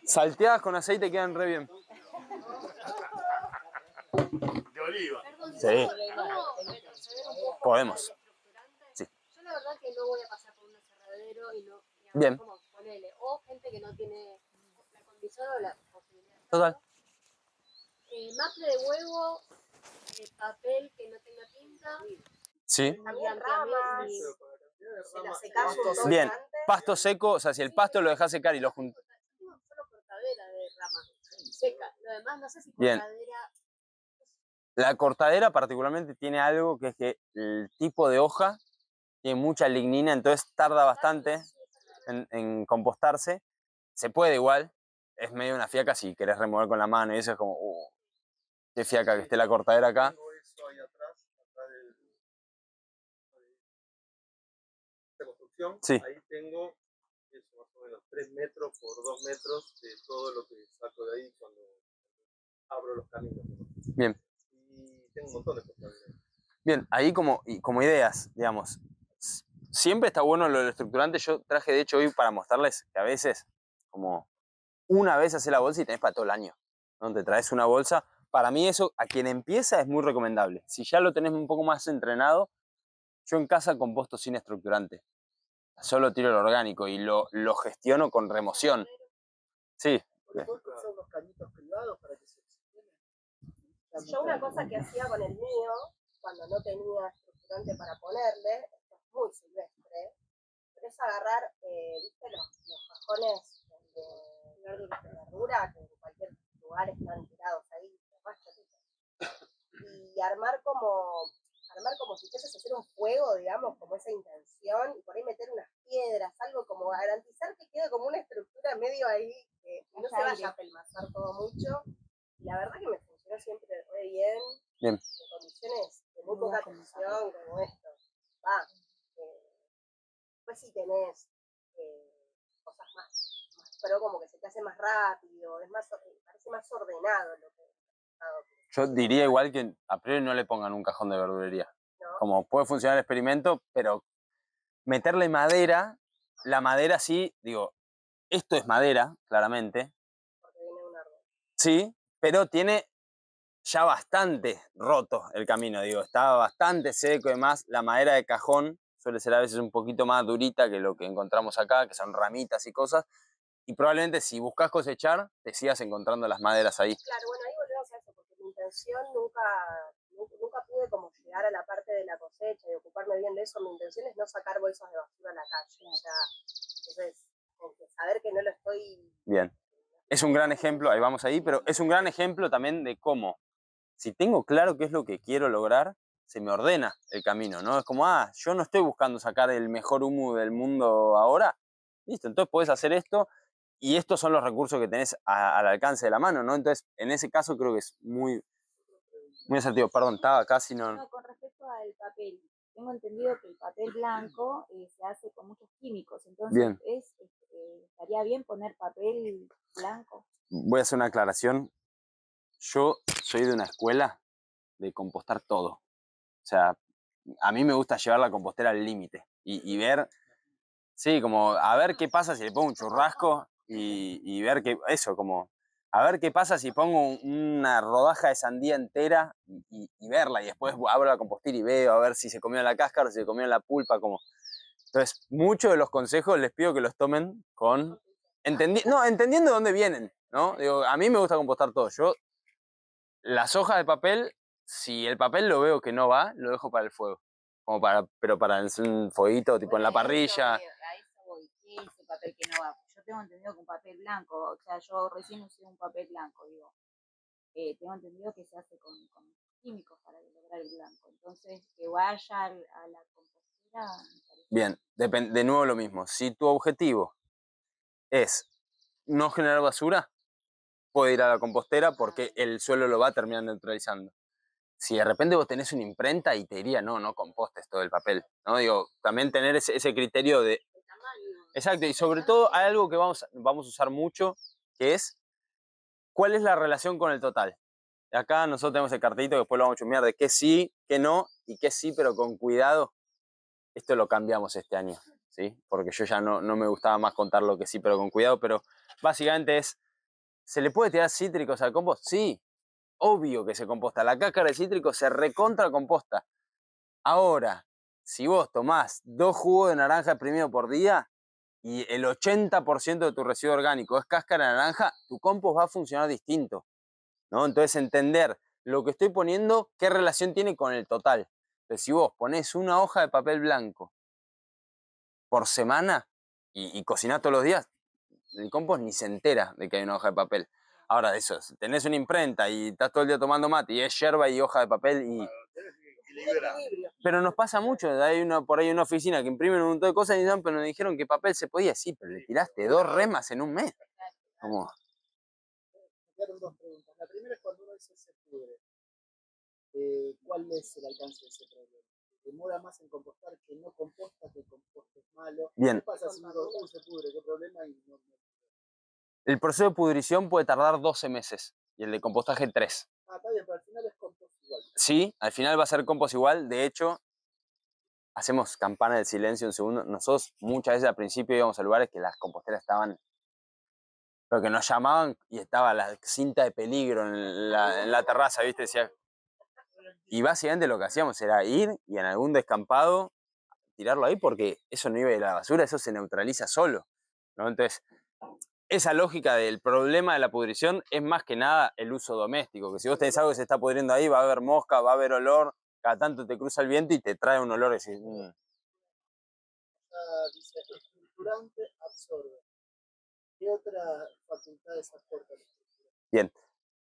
Salteadas con aceite quedan re bien. De oliva. Perdón, Sí. ¿puedo retroceder un poco Podemos. al estructurante? Sí. Yo la verdad que no voy a pasar por un aserradero y no, digamos, Bien. como ponele, o gente que no tiene la condición o la posibilidad de Total. hacerlo. Maple de huevo, papel que no tenga tinta, Sí. También ramas, y se las secás un toque Bien. antes. Pasto seco, o sea, si el pasto lo dejas secar y lo juntas. tengo solo cortadera de rama seca. Lo demás no sé si Bien. cortadera. La cortadera particularmente tiene algo que es que el tipo de hoja tiene mucha lignina, entonces tarda bastante en compostarse. Se puede igual, es medio una fiaca si querés remover con la mano y eso es como, qué fiaca que esté la cortadera acá. Tengo eso ahí atrás de esta construcción. Sí. Ahí tengo eso, más o menos 3 metros por 2 metros de todo lo que saco de ahí cuando abro los caminos. Bien. Y tengo un montón de cosas de ahí. Bien, ahí como ideas, digamos. Siempre está bueno lo del estructurante. Yo traje de hecho hoy para mostrarles que a veces, como una vez haces la bolsa y tenés para todo el año. ¿No? Te traes una bolsa. Para mí eso, a quien empieza, es muy recomendable. Si ya lo tenés un poco más entrenado, yo en casa composto sin estructurante. Solo tiro el orgánico y lo gestiono con remoción. Sí. Puedes usar unos cañitos privados para que se oxigene. Yo una cosa que hacía con el mío, cuando no tenía estructurante para ponerle, esto es muy silvestre, pero es agarrar, ¿viste los cajones de verdura que en cualquier lugar están tirados ahí, más chotitos? Y armar como si fueses a hacer un fuego, digamos, como esa intención, y por ahí meter unas piedras, algo como garantizar que quede como una estructura medio ahí, que no se vaya a pelmazar todo mucho. Y la verdad que me funcionó siempre re bien, Bien. en condiciones de muy poca tensión como esto. Pues si tenés cosas más pro, como que se te hace más rápido, es más, parece más ordenado lo que Yo diría igual que a priori no le pongan un cajón de verdulería. ¿no? Como puede funcionar el experimento, pero meterle madera, la madera sí, digo, esto es madera, claramente. Porque viene un árbol. Sí, pero tiene ya bastante roto el camino, digo, está bastante seco y demás. La madera de cajón suele ser a veces un poquito más durita que lo que encontramos acá, que son ramitas y cosas. Y probablemente si buscas cosechar, te sigas encontrando las maderas ahí. Claro, bueno, ahí volvemos a eso, porque mi intención nunca pude como llegar a la parte de la cosecha y ocuparme bien de eso. Mi intención es no sacar bolsas de basura a la calle. O sea, entonces, saber que no lo estoy... Bien. Es un gran ejemplo, ahí vamos ahí, pero es un gran ejemplo también de cómo, si tengo claro qué es lo que quiero lograr, se me ordena el camino, ¿no? Es como, yo no estoy buscando sacar el mejor humo del mundo ahora. Listo, entonces puedes hacer esto y estos son los recursos que tenés al alcance de la mano, ¿no? Entonces, en ese caso creo que es muy asertivo. Perdón, estaba casi no... No, con respecto al papel, tengo entendido que el papel blanco se hace con muchos químicos, entonces Bien. estaría bien poner papel blanco. Voy a hacer una aclaración. Yo soy de una escuela de compostar todo. O sea, a mí me gusta llevar la compostera al límite y ver, sí, como a ver qué pasa si le pongo un churrasco y ver que eso, como A ver qué pasa si pongo una rodaja de sandía entera y verla, y después abro la compostera y veo a ver si se comió la cáscara, si se comió la pulpa, como. Entonces, muchos de los consejos les pido que los tomen con entendiendo de dónde vienen, ¿no? Digo, a mí me gusta compostar todo. Yo, las hojas de papel, si el papel lo veo que no va, lo dejo para el fuego. Pero para un fueguito, tipo en la parrilla. A eso voy. ¿Qué es el papel que no va? Yo tengo entendido que un papel blanco, o sea, yo recién usé un papel blanco, digo. Tengo entendido que se hace con químicos para lograr el blanco. Entonces, que vaya a la compostera. Bien, de nuevo lo mismo. Si tu objetivo es no generar basura, puede ir a la compostera porque el suelo lo va a terminar neutralizando. Si de repente vos tenés una imprenta y te diría, no compostes todo el papel, ¿no? Digo, también tener ese criterio de... Exacto, y sobre todo hay algo que vamos a usar mucho, que es, ¿cuál es la relación con el total? Acá nosotros tenemos el cartelito que después lo vamos a chumear de qué sí, qué no, y qué sí, pero con cuidado. Esto lo cambiamos este año, ¿sí? Porque yo ya no me gustaba más contar lo que sí, pero con cuidado, pero básicamente es, ¿se le puede tirar cítricos al compost? Sí, obvio que se composta. La cáscara de cítrico se recontra composta. Ahora, si vos tomás 2 jugos de naranja exprimido por día y el 80% de tu residuo orgánico es cáscara de naranja, tu compost va a funcionar distinto, ¿no? Entonces entender lo que estoy poniendo, qué relación tiene con el total. Entonces, si vos ponés una hoja de papel blanco por semana y cocinás todos los días, el compost ni se entera de que hay una hoja de papel. Ahora, eso, si tenés una imprenta y estás todo el día tomando mate y es yerba y hoja de papel y... Pero nos pasa mucho, hay por ahí una oficina que imprimen un montón de cosas y dicen, pero nos dijeron que papel se podía, sí, pero le tiraste 2 remas en un mes. ¿Cómo? Me quedaron dos preguntas. La primera es cuando uno dice se pudre. ¿Cuál es el alcance de ese problema? Demora más en compostar que no composta, que el compost es malo. Bien. ¿Qué pasa si digo, se pudre? ¿Qué problema? Y no. El proceso de pudrición puede tardar 12 meses y el de compostaje 3. Está bien, pero al final es compost igual. Sí, al final va a ser compost igual. De hecho, hacemos campana del silencio un segundo. Nosotros muchas veces al principio íbamos a lugares que las composteras estaban... Pero que nos llamaban y estaba la cinta de peligro en la terraza, ¿viste? Decía... Y básicamente lo que hacíamos era ir y en algún descampado tirarlo ahí porque eso no iba a ir a la basura, eso se neutraliza solo, ¿no? Entonces, esa lógica del problema de la pudrición es más que nada el uso doméstico, que si vos tenés algo que se está pudriendo ahí, va a haber mosca, va a haber olor, cada tanto te cruza el viento y te trae un olor y decís... Dice, estructurante absorbe. ¿Qué otras facultades aporta la estructura? Bien,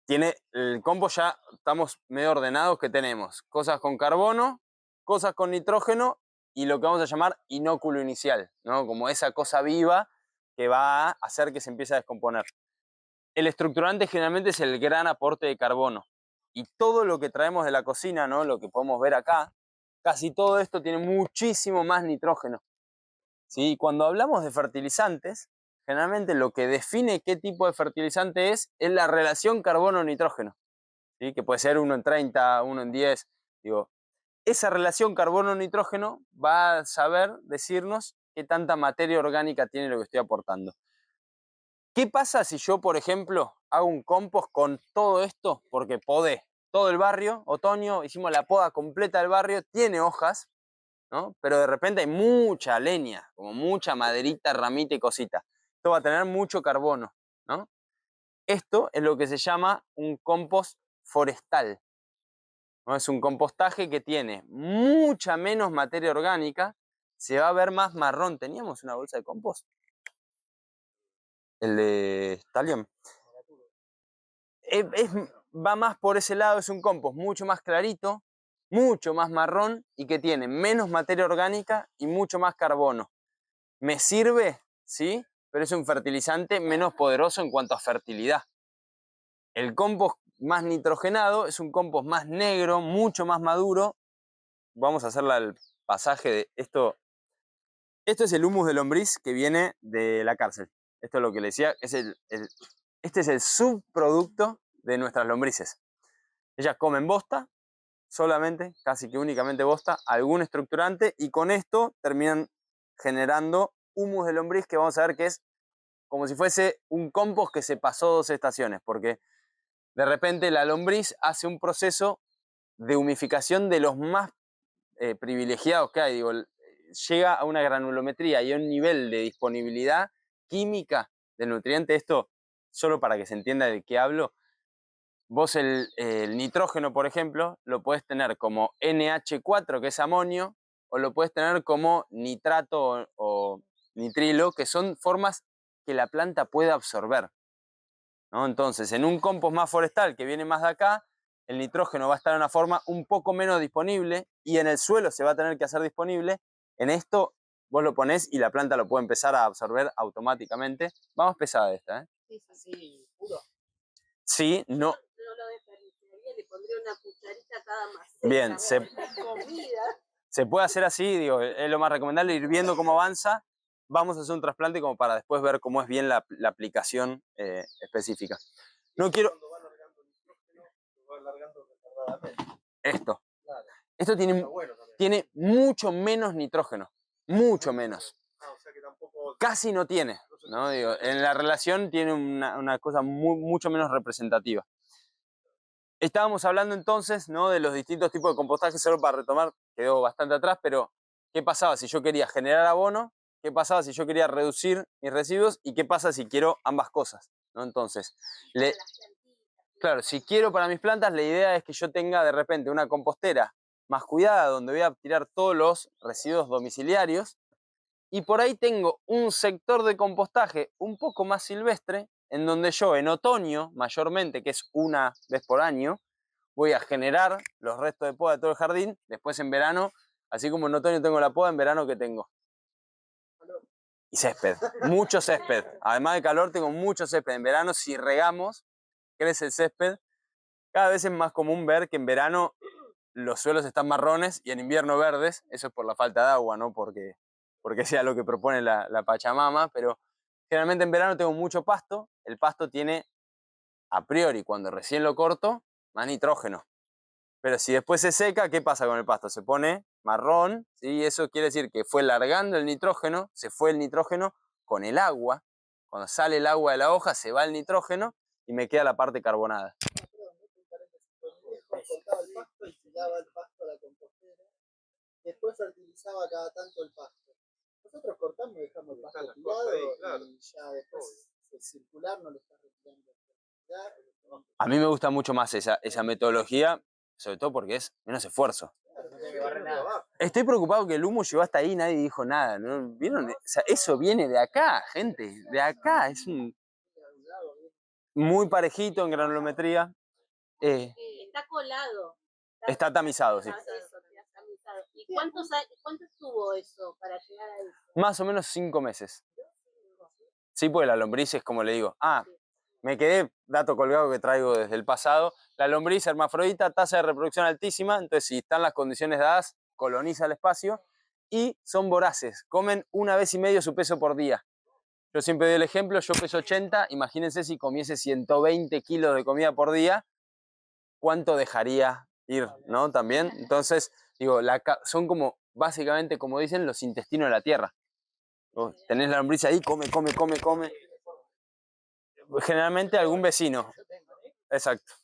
tiene el compost ya estamos medio ordenados que tenemos cosas con carbono, cosas con nitrógeno y lo que vamos a llamar inóculo inicial, ¿no? Como esa cosa viva que va a hacer que se empiece a descomponer. El estructurante generalmente es el gran aporte de carbono y todo lo que traemos de la cocina, ¿no? Lo que podemos ver acá, casi todo esto tiene muchísimo más nitrógeno, ¿sí? Cuando hablamos de fertilizantes, generalmente lo que define qué tipo de fertilizante es la relación carbono-nitrógeno, ¿sí? Que puede ser 1 en 30, 1 en 10. Digo, esa relación carbono-nitrógeno va a saber decirnos qué tanta materia orgánica tiene lo que estoy aportando. ¿Qué pasa si yo, por ejemplo, hago un compost con todo esto? Porque podé. Todo el barrio, otoño, hicimos la poda completa del barrio, tiene hojas, ¿no? Pero de repente hay mucha leña, como mucha maderita, ramita y cosita. Esto va a tener mucho carbono, ¿no? Esto es lo que se llama un compost forestal, ¿no? Es un compostaje que tiene mucha menos materia orgánica, se va a ver más marrón. ¿Teníamos una bolsa de compost? El de Stallion. Va más por ese lado, es un compost mucho más clarito, mucho más marrón y que tiene menos materia orgánica y mucho más carbono. ¿Me sirve? Sí, pero es un fertilizante menos poderoso en cuanto a fertilidad. El compost más nitrogenado es un compost más negro, mucho más maduro. Vamos a hacer el pasaje de esto. Esto es el humus de lombriz que viene de la cárcel. Esto es lo que le decía, este es el subproducto de nuestras lombrices. Ellas comen bosta, solamente, casi que únicamente bosta, algún estructurante y con esto terminan generando humus de lombriz que vamos a ver que es como si fuese un compost que se pasó 2 estaciones, porque de repente la lombriz hace un proceso de humificación de los más privilegiados que hay. Digo, llega a una granulometría y a un nivel de disponibilidad química del nutriente. Esto, solo para que se entienda de qué hablo, vos el nitrógeno, por ejemplo, lo podés tener como NH4, que es amonio, o lo podés tener como nitrato o nitrilo, que son formas que la planta puede absorber, ¿no? Entonces, en un compost más forestal que viene más de acá, el nitrógeno va a estar en una forma un poco menos disponible y en el suelo se va a tener que hacer disponible. En esto vos lo ponés y la planta lo puede empezar a absorber automáticamente. Vamos pesada esta, ¿eh? Así, puro. Sí, no. No lo desperdiciaría, le pondría una cucharita cada maceta. Bien, Comida. se puede hacer así, digo, es lo más recomendable, ir viendo cómo avanza. Vamos a hacer un trasplante como para después ver cómo es bien la aplicación específica. No quiero... Cuando va alargando el nitrógeno, lo va alargando retardadamente. Esto. Claro. Esto tiene, Está bueno también. tiene mucho menos nitrógeno. Mucho menos. O sea que tampoco... Casi no tiene, ¿no? Digo, en la relación tiene una cosa mucho menos representativa. Estábamos hablando entonces, ¿no?, de los distintos tipos de compostaje, solo para retomar, quedó bastante atrás, pero ¿qué pasaba si yo quería generar abono? ¿Qué pasaba si yo quería reducir mis residuos? ¿Y qué pasa si quiero ambas cosas, ¿no? Entonces, claro, si quiero para mis plantas, la idea es que yo tenga de repente una compostera más cuidada, donde voy a tirar todos los residuos domiciliarios, y por ahí tengo un sector de compostaje un poco más silvestre, en donde yo en otoño, mayormente, que es una vez por año, voy a generar los restos de poda de todo el jardín. Después en verano, así como en otoño tengo la poda, en verano ¿qué tengo? Y césped, mucho césped. Además de calor tengo mucho césped. En verano si regamos, crece el césped. Cada vez es más común ver que en verano los suelos están marrones y en invierno verdes. Eso es por la falta de agua, no porque sea lo que propone la Pachamama, pero generalmente en verano tengo mucho pasto. El pasto tiene, a priori, cuando recién lo corto, más nitrógeno. Pero si después se seca, ¿qué pasa con el pasto? Se pone marrón, ¿sí? Eso quiere decir que fue largando el nitrógeno, se fue el nitrógeno con el agua. Cuando sale el agua de la hoja, se va el nitrógeno y me queda la parte carbonada. Cortaba el pasto y tiraba el pasto a la compostera. Después fertilizaba cada tanto el pasto. Nosotros cortamos y dejamos el pasto tirado, claro, y ya después circular no lo está retirando. A mí me gusta mucho más esa metodología, sobre todo porque es menos esfuerzo. Estoy preocupado que el humo llegó hasta ahí y nadie dijo nada, ¿no? ¿Vieron? O sea, eso viene de acá, gente, de acá. Es muy parejito en granulometría. Está colado. Está tamizado, sí. Tamizado. ¿Y cuánto estuvo eso para llegar a eso? Más o menos 5 meses. Sí, porque la lombriz es como le digo. Me quedé, dato colgado que traigo desde el pasado. La lombriz hermafrodita, tasa de reproducción altísima, entonces si están las condiciones dadas, coloniza el espacio y son voraces, comen 1,5 veces su peso por día. Yo siempre doy el ejemplo, yo peso 80, imagínense si comiese 120 kilos de comida por día, ¿cuánto dejaría ir, no? También, entonces, digo, son como, básicamente, como dicen, los intestinos de la tierra. Tenés la lombriz ahí, come. Generalmente algún vecino. Exacto.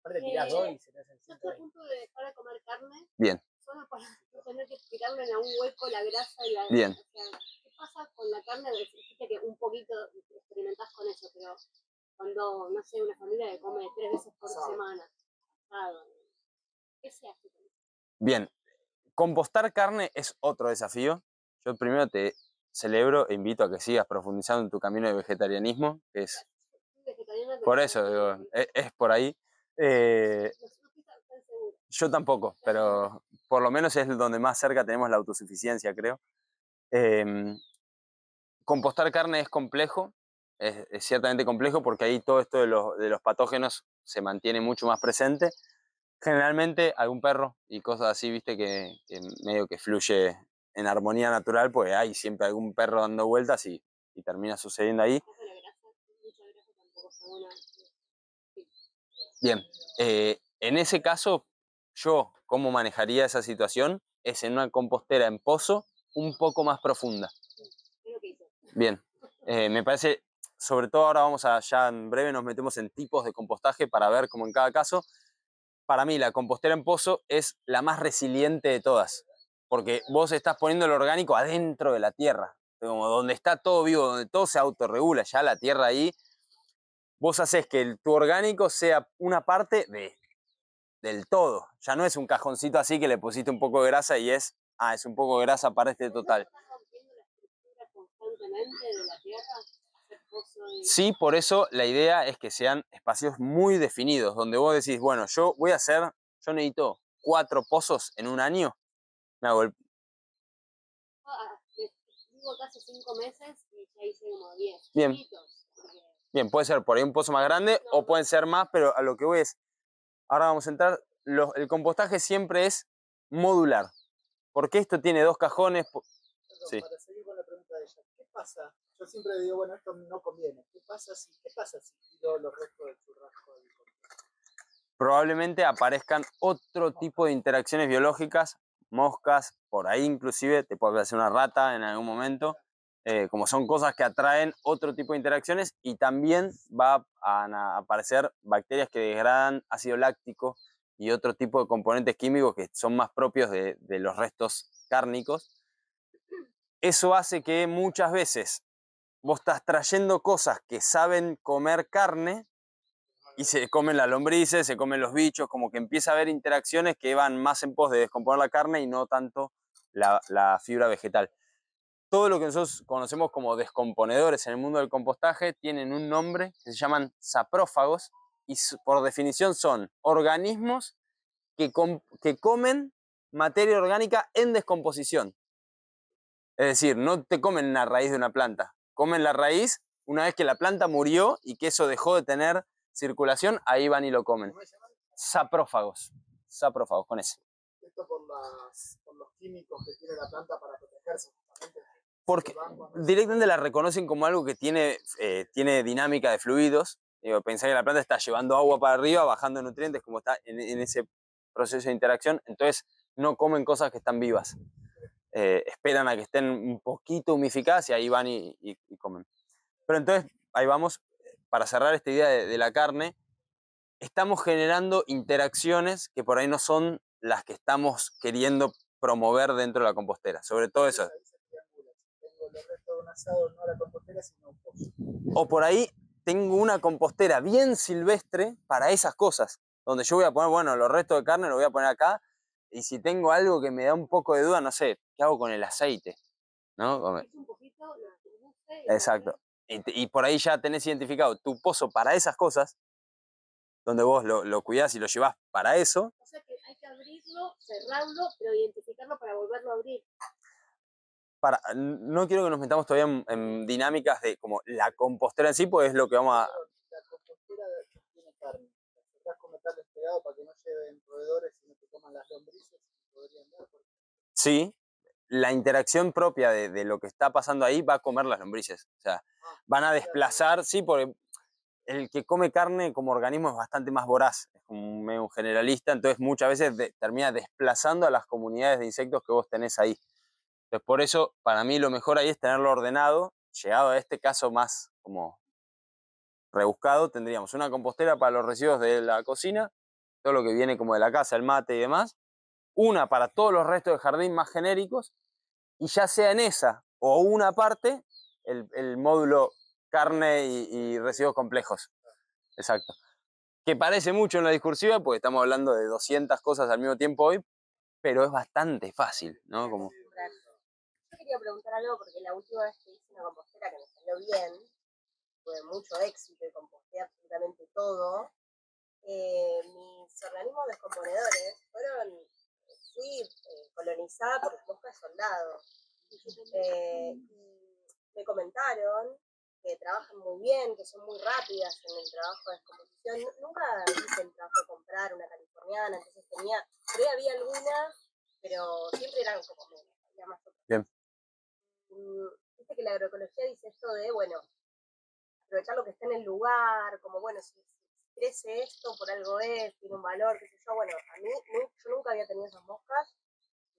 Yo estoy a punto de dejar de comer carne. Bien. Solo para no tener que tirarle en algún hueco la grasa y la... Bien. O sea, ¿qué pasa con la carne? Dijiste que un poquito experimentás con eso, pero cuando, no sé, una familia que come 3 veces por semana, ¿qué se hace con eso? Bien. Compostar carne es otro desafío. Yo primero te celebro e invito a que sigas profundizando en tu camino de vegetarianismo, que es... Por eso, digo, es por ahí. Yo tampoco, pero por lo menos es donde más cerca tenemos la autosuficiencia, creo. Compostar carne es complejo, es ciertamente complejo porque ahí todo esto de los patógenos se mantiene mucho más presente. Generalmente algún perro y cosas así, viste, que medio que fluye en armonía natural, pues hay siempre algún perro dando vueltas y termina sucediendo ahí. Bien, en ese caso, yo, ¿cómo manejaría esa situación? Es en una compostera en pozo un poco más profunda. Bien, Me parece, sobre todo ahora ya en breve nos metemos en tipos de compostaje para ver como en cada caso. Para mí la compostera en pozo es la más resiliente de todas, porque vos estás poniendo el orgánico adentro de la tierra, como donde está todo vivo, donde todo se autorregula, ya la tierra ahí, vos haces que tu orgánico sea una parte del todo, ya no es un cajoncito así que le pusiste un poco de grasa y es un poco de grasa para este total. ¿Estás rompiendo la estructura constantemente de la tierra? Hacer pozo y... Sí, por eso la idea es que sean espacios muy definidos, donde vos decís, bueno, yo necesito 4 pozos en un año, me hago el... Vivo acá hace 5 meses y ya hice como 10. Bien. Chiquitos, porque... Bien, puede ser por ahí un pozo más grande o pueden ser más, pero a lo que voy es, ahora vamos a entrar, el compostaje siempre es modular, porque esto tiene 2 cajones. Perdón, Sí. para seguir con la pregunta de ella, ¿qué pasa? Yo siempre digo, bueno, esto no conviene. ¿Qué pasa si tiro los restos del churrasco del compost? Probablemente aparezcan otro tipo de interacciones biológicas, moscas, por ahí inclusive te puede aparecer una rata en algún momento, como son cosas que atraen otro tipo de interacciones, y también va a aparecer bacterias que degradan ácido láctico y otro tipo de componentes químicos que son más propios de los restos cárnicos. Eso hace que muchas veces vos estás trayendo cosas que saben comer carne y se comen las lombrices, se comen los bichos, como que empieza a haber interacciones que van más en pos de descomponer la carne y no tanto la fibra vegetal. Todo lo que nosotros conocemos como descomponedores en el mundo del compostaje tienen un nombre que se llaman saprófagos y por definición son organismos que comen materia orgánica en descomposición. Es decir, no te comen una raíz de una planta, comen la raíz una vez que la planta murió y que eso dejó de tener circulación, ahí van y lo comen. ¿Cómo se llaman? Saprófagos, saprófagos, con ese. Esto por los químicos que tiene la planta para protegerse justamente. Porque directamente la reconocen como algo que tiene dinámica de fluidos. Digo, pensá que la planta está llevando agua para arriba, bajando nutrientes, como está en ese proceso de interacción, entonces no comen cosas que están vivas. Esperan a que estén un poquito humificadas y ahí van y comen. Pero entonces, ahí vamos, para cerrar esta idea de la carne, estamos generando interacciones que por ahí no son las que estamos queriendo promover dentro de la compostera, sobre todo eso. Tengo los restos de un asado, no a la compostera, sino a un pozo. O por ahí tengo una compostera bien silvestre para esas cosas, donde yo voy a poner, bueno, los restos de carne los voy a poner acá, y si tengo algo que me da un poco de duda, no sé, ¿qué hago con el aceite? ¿No? Es un poquito, lo introduce. Exacto. Y por ahí ya tenés identificado tu pozo para esas cosas, donde vos lo cuidás y lo llevás para eso. O sea que hay que abrirlo, cerrarlo, pero identificarlo para volverlo a abrir. No quiero que nos metamos todavía en dinámicas de como la compostera en sí, pues es lo que vamos a... La compostera tiene carne. La cerrás con metales pegados para que no lleven roedores, sino que coman las lombrices y podrían dar. Sí, la interacción propia de lo que está pasando ahí va a comer las lombrices. O sea, van a desplazar, sí, porque el que come carne como organismo es bastante más voraz, es como medio un generalista, entonces muchas veces termina desplazando a las comunidades de insectos que vos tenés ahí. Entonces por eso, para mí lo mejor ahí es tenerlo ordenado. Llegado a este caso más como rebuscado, tendríamos una compostera para los residuos de la cocina, todo lo que viene como de la casa, el mate y demás, una para todos los restos de jardín más genéricos, y ya sea en esa o una parte, el módulo carne y residuos complejos. Exacto. Que parece mucho en la discursiva, porque estamos hablando de 200 cosas al mismo tiempo hoy, pero es bastante fácil, ¿no? Como... Yo quería preguntar algo porque la última vez que hice una compostera que me salió bien, tuve mucho éxito y composté absolutamente todo. Mis organismos descomponedores fui colonizada por moscas soldado. Y me comentaron que trabajan muy bien, que son muy rápidas en el trabajo de descomposición. Nunca hice el trabajo de comprar una californiana, entonces por ahí había algunas, pero siempre eran como menos, había más otras. Bien. Viste que la agroecología dice esto de, bueno, aprovechar lo que está en el lugar, como bueno, si crece esto, por algo es, tiene un valor, qué sé yo. Bueno, a mí, yo nunca había tenido esas moscas,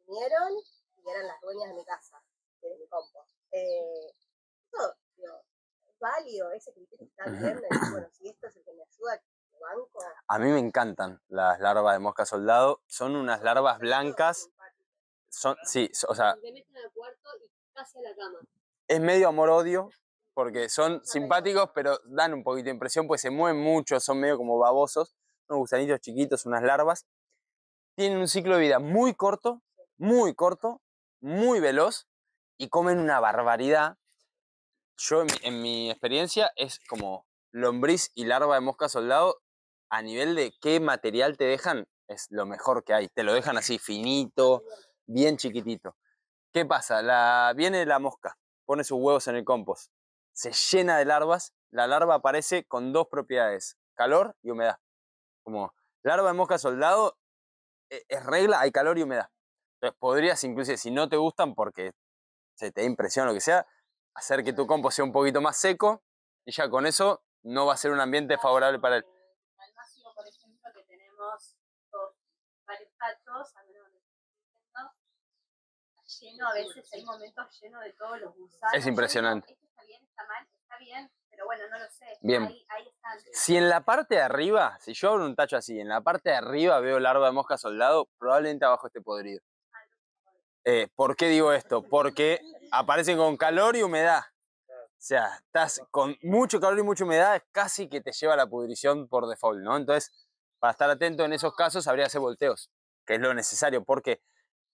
vinieron y eran las dueñas de mi casa, de mi compost. Digo, válido, ese criterio está bien, de decir, bueno, si esto es el que me ayuda, lo banco. A mí me encantan las larvas de mosca soldado. Son unas larvas blancas. O sea, Te meten al cuarto y casi a la cama. es medio amor-odio, porque son simpáticos, pero dan un poquito de impresión, pues se mueven mucho, son medio como babosos. Unos gusanitos chiquitos, unas larvas. Tienen un ciclo de vida muy corto, muy veloz, y comen una barbaridad. Yo, en mi experiencia, es como lombriz y larva de mosca soldado, a nivel de qué material te dejan, es lo mejor que hay. Te lo dejan así finito, bien chiquitito. ¿Qué pasa? Viene la mosca, pone sus huevos en el compost, se llena de larvas, la larva aparece con dos propiedades, calor y humedad. Como larva de mosca soldado, es regla, hay calor y humedad. Entonces podrías inclusive, si no te gustan porque se te da impresión o lo que sea, hacer que tu compost sea un poquito más seco y ya con eso no va a ser un ambiente favorable para él. Al máximo, por ejemplo, que tenemos varios tachos, a menos lleno, a veces hay momentos llenos de todos los gusanos. Es impresionante. Esto está bien, está mal, está bien, pero bueno, no lo sé. Bien. Ahí están. Si en la parte de arriba, si yo abro un tacho así, en la parte de arriba veo larva de mosca soldado, probablemente abajo esté podrido. ¿Por qué digo esto? Porque aparecen con calor y humedad. O sea, estás con mucho calor y mucha humedad, casi que te lleva a la pudrición por default, ¿no? Entonces, para estar atento en esos casos, habría que hacer volteos, que es lo necesario, porque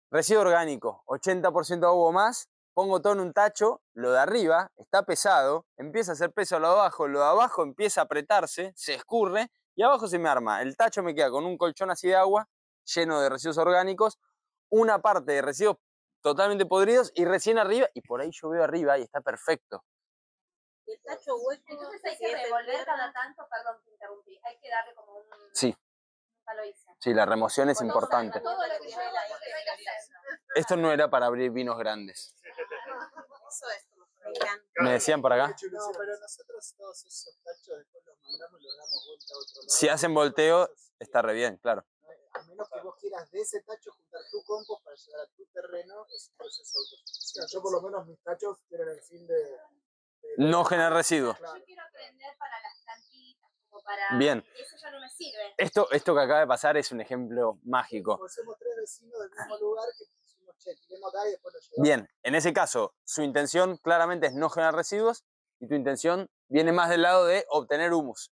residuo orgánico, 80% agua o más, pongo todo en un tacho, lo de arriba está pesado, empieza a hacer peso lo de abajo empieza a apretarse, se escurre y abajo se me arma. El tacho me queda con un colchón así de agua, lleno de residuos orgánicos, una parte de residuos totalmente podridos y recién arriba, y por ahí yo veo arriba y está perfecto. Y el tacho hueco. Entonces hay que revolver cada tanto, perdón que interrumpí, hay que darle como un... Sí. Nunca lo hice. Sí, la remoción es importante. Todo lo que yo hago, lo que no hay que hacer. Esto no era para abrir vinos grandes. Eso es como gran. Me decían por acá. No, pero nosotros todos esos tachos después los mandamos y los damos vuelta a otro lado. Si hacen volteo, está re bien, claro. A menos que vos quieras de ese tacho juntar tu compost para llevar a tu terreno, es un proceso autosuficiente. Yo por lo menos mis tachos tienen el fin de No generar residuos. Yo quiero aprender para las plantitas, como para... Bien. Eso ya no me sirve. Esto que acaba de pasar es un ejemplo mágico. Conocemos 3 vecinos del mismo lugar que pusimos, che, tiremos acá y después lo llevamos. Bien, en ese caso, su intención claramente es no generar residuos y tu intención viene más del lado de obtener humus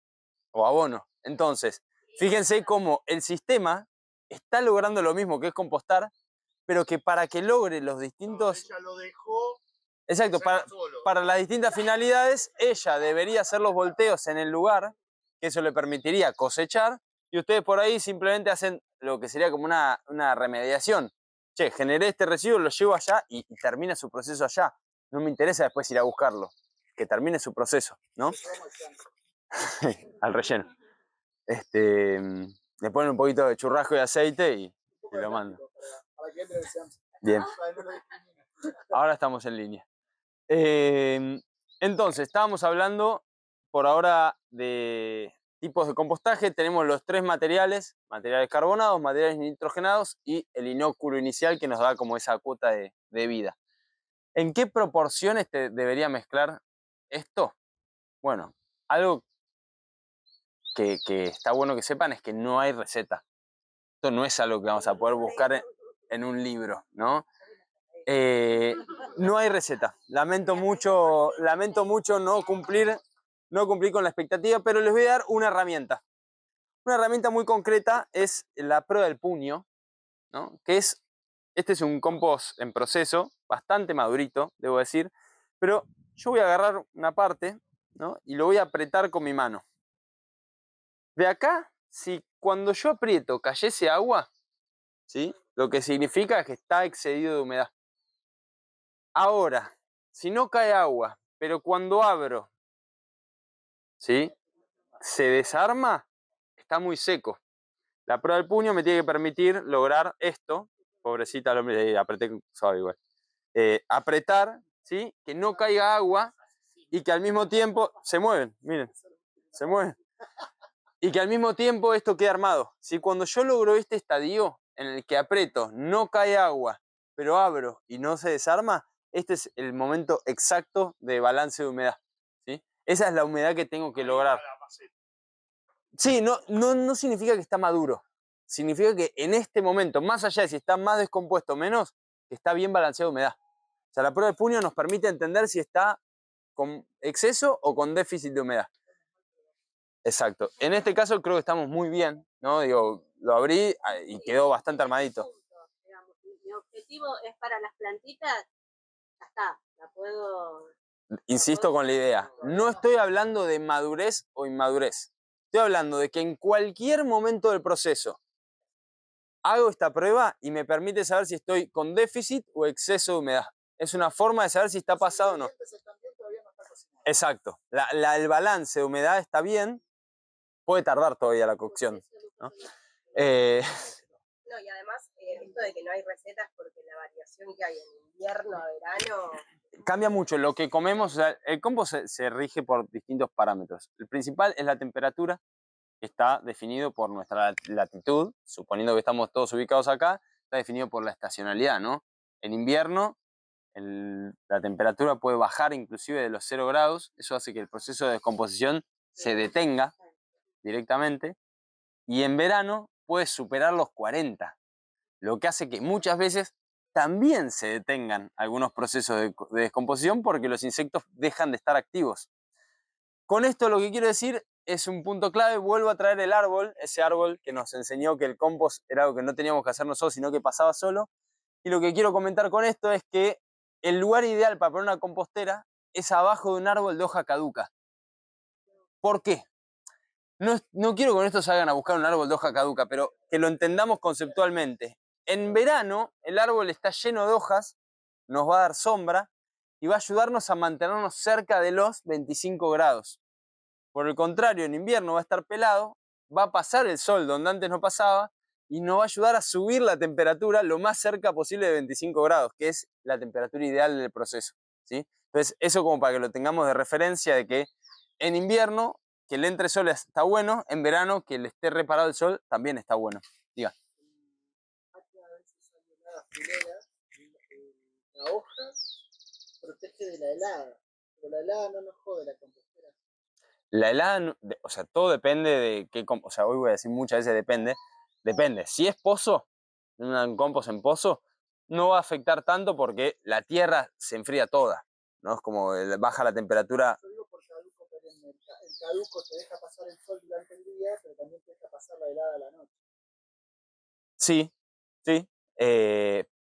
o abono. Entonces, fíjense cómo el sistema está logrando lo mismo que es compostar, pero que para que logre los distintos... Ella lo dejó. Exacto, para las distintas finalidades, ella debería hacer los volteos en el lugar, que eso le permitiría cosechar, y ustedes por ahí simplemente hacen lo que sería como una remediación. Che, generé este residuo, lo llevo allá y termina su proceso allá. No me interesa después ir a buscarlo, que termine su proceso, ¿no? Al relleno. Le ponen un poquito de churrasco y aceite y lo mandan. para que entre sean. Bien, Para que no lo discriminen. ahora estamos en línea. Entonces, estábamos hablando por ahora de tipos de compostaje. Tenemos los 3 materiales carbonados, materiales nitrogenados y el inóculo inicial que nos da como esa cuota de vida. ¿En qué proporciones te debería mezclar esto? Bueno, algo que está bueno que sepan es que no hay receta. Esto no es algo que vamos a poder buscar en un libro, ¿no? No hay receta. Lamento mucho no cumplir con la expectativa, pero les voy a dar una herramienta. Una herramienta muy concreta es la prueba del puño, ¿no? Este es un compost en proceso, bastante madurito, debo decir, pero yo voy a agarrar una parte, ¿no? Y lo voy a apretar con mi mano. De acá, si cuando yo aprieto cayese agua, ¿sí? Lo que significa es que está excedido de humedad. Ahora, si no cae agua, pero cuando abro, ¿sí? Se desarma, está muy seco. La prueba del puño me tiene que permitir lograr esto. Pobrecita el hombre, apreté suave igual. Apretar, ¿sí? Que no caiga agua y que al mismo tiempo se mueven, miren, se mueven. Y que al mismo tiempo esto quede armado. Si cuando yo logro este estadio en el que aprieto, no cae agua, pero abro y no se desarma, este es el momento exacto de balance de humedad, ¿sí? Esa es la humedad que tengo que lograr. Sí, no significa que está maduro. Significa que en este momento, más allá de si está más descompuesto o menos, está bien balanceada humedad. O sea, la prueba de puño nos permite entender si está con exceso o con déficit de humedad. Exacto. En este caso creo que estamos muy bien, ¿no? Digo, lo abrí y quedó bastante armadito. Digamos, mi objetivo es para las plantitas, ya está, la puedo... Insisto con la idea, no estoy hablando de madurez o inmadurez. Estoy hablando de que en cualquier momento del proceso hago esta prueba y me permite saber si estoy con déficit o exceso de humedad. Es una forma de saber si está pasado o no. Exacto. El balance de humedad está bien. Puede tardar todavía la cocción, ¿no? No, y además, esto de que no hay recetas porque la variación que hay en invierno a verano... Cambia mucho lo que comemos. O sea, el compost se rige por distintos parámetros. El principal es la temperatura, que está definido por nuestra latitud, suponiendo que estamos todos ubicados acá, está definido por la estacionalidad, ¿no? En invierno la temperatura puede bajar inclusive de los 0 grados, eso hace que el proceso de descomposición se detenga directamente, y en verano puede superar los 40, lo que hace que muchas veces también se detengan algunos procesos de descomposición porque los insectos dejan de estar activos. Con esto lo que quiero decir es un punto clave, vuelvo a traer el árbol, ese árbol que nos enseñó que el compost era algo que no teníamos que hacer nosotros, sino que pasaba solo. Y lo que quiero comentar con esto es que el lugar ideal para poner una compostera es abajo de un árbol de hoja caduca. ¿Por qué? No quiero que con esto salgan a buscar un árbol de hoja caduca, pero que lo entendamos conceptualmente. En verano el árbol está lleno de hojas, nos va a dar sombra y va a ayudarnos a mantenernos cerca de los 25 grados. Por el contrario, en invierno va a estar pelado, va a pasar el sol donde antes no pasaba y nos va a ayudar a subir la temperatura lo más cerca posible de 25 grados, que es la temperatura ideal del proceso, ¿sí? Entonces, eso como para que lo tengamos de referencia de que en invierno que le entre sol está bueno, en verano que le esté reparado el sol también está bueno. Diga. La hoja protege de la helada, pero la helada no nos jode la compostera. La helada, o sea, todo depende de qué, o sea, hoy voy a decir muchas veces depende. Si es pozo, un compost en pozo, no va a afectar tanto porque la tierra se enfría toda, ¿no? Es como baja la temperatura. Yo digo por caduco perenne. El caduco te deja pasar el sol durante el día, pero también te deja pasar la helada a la noche. Sí, sí,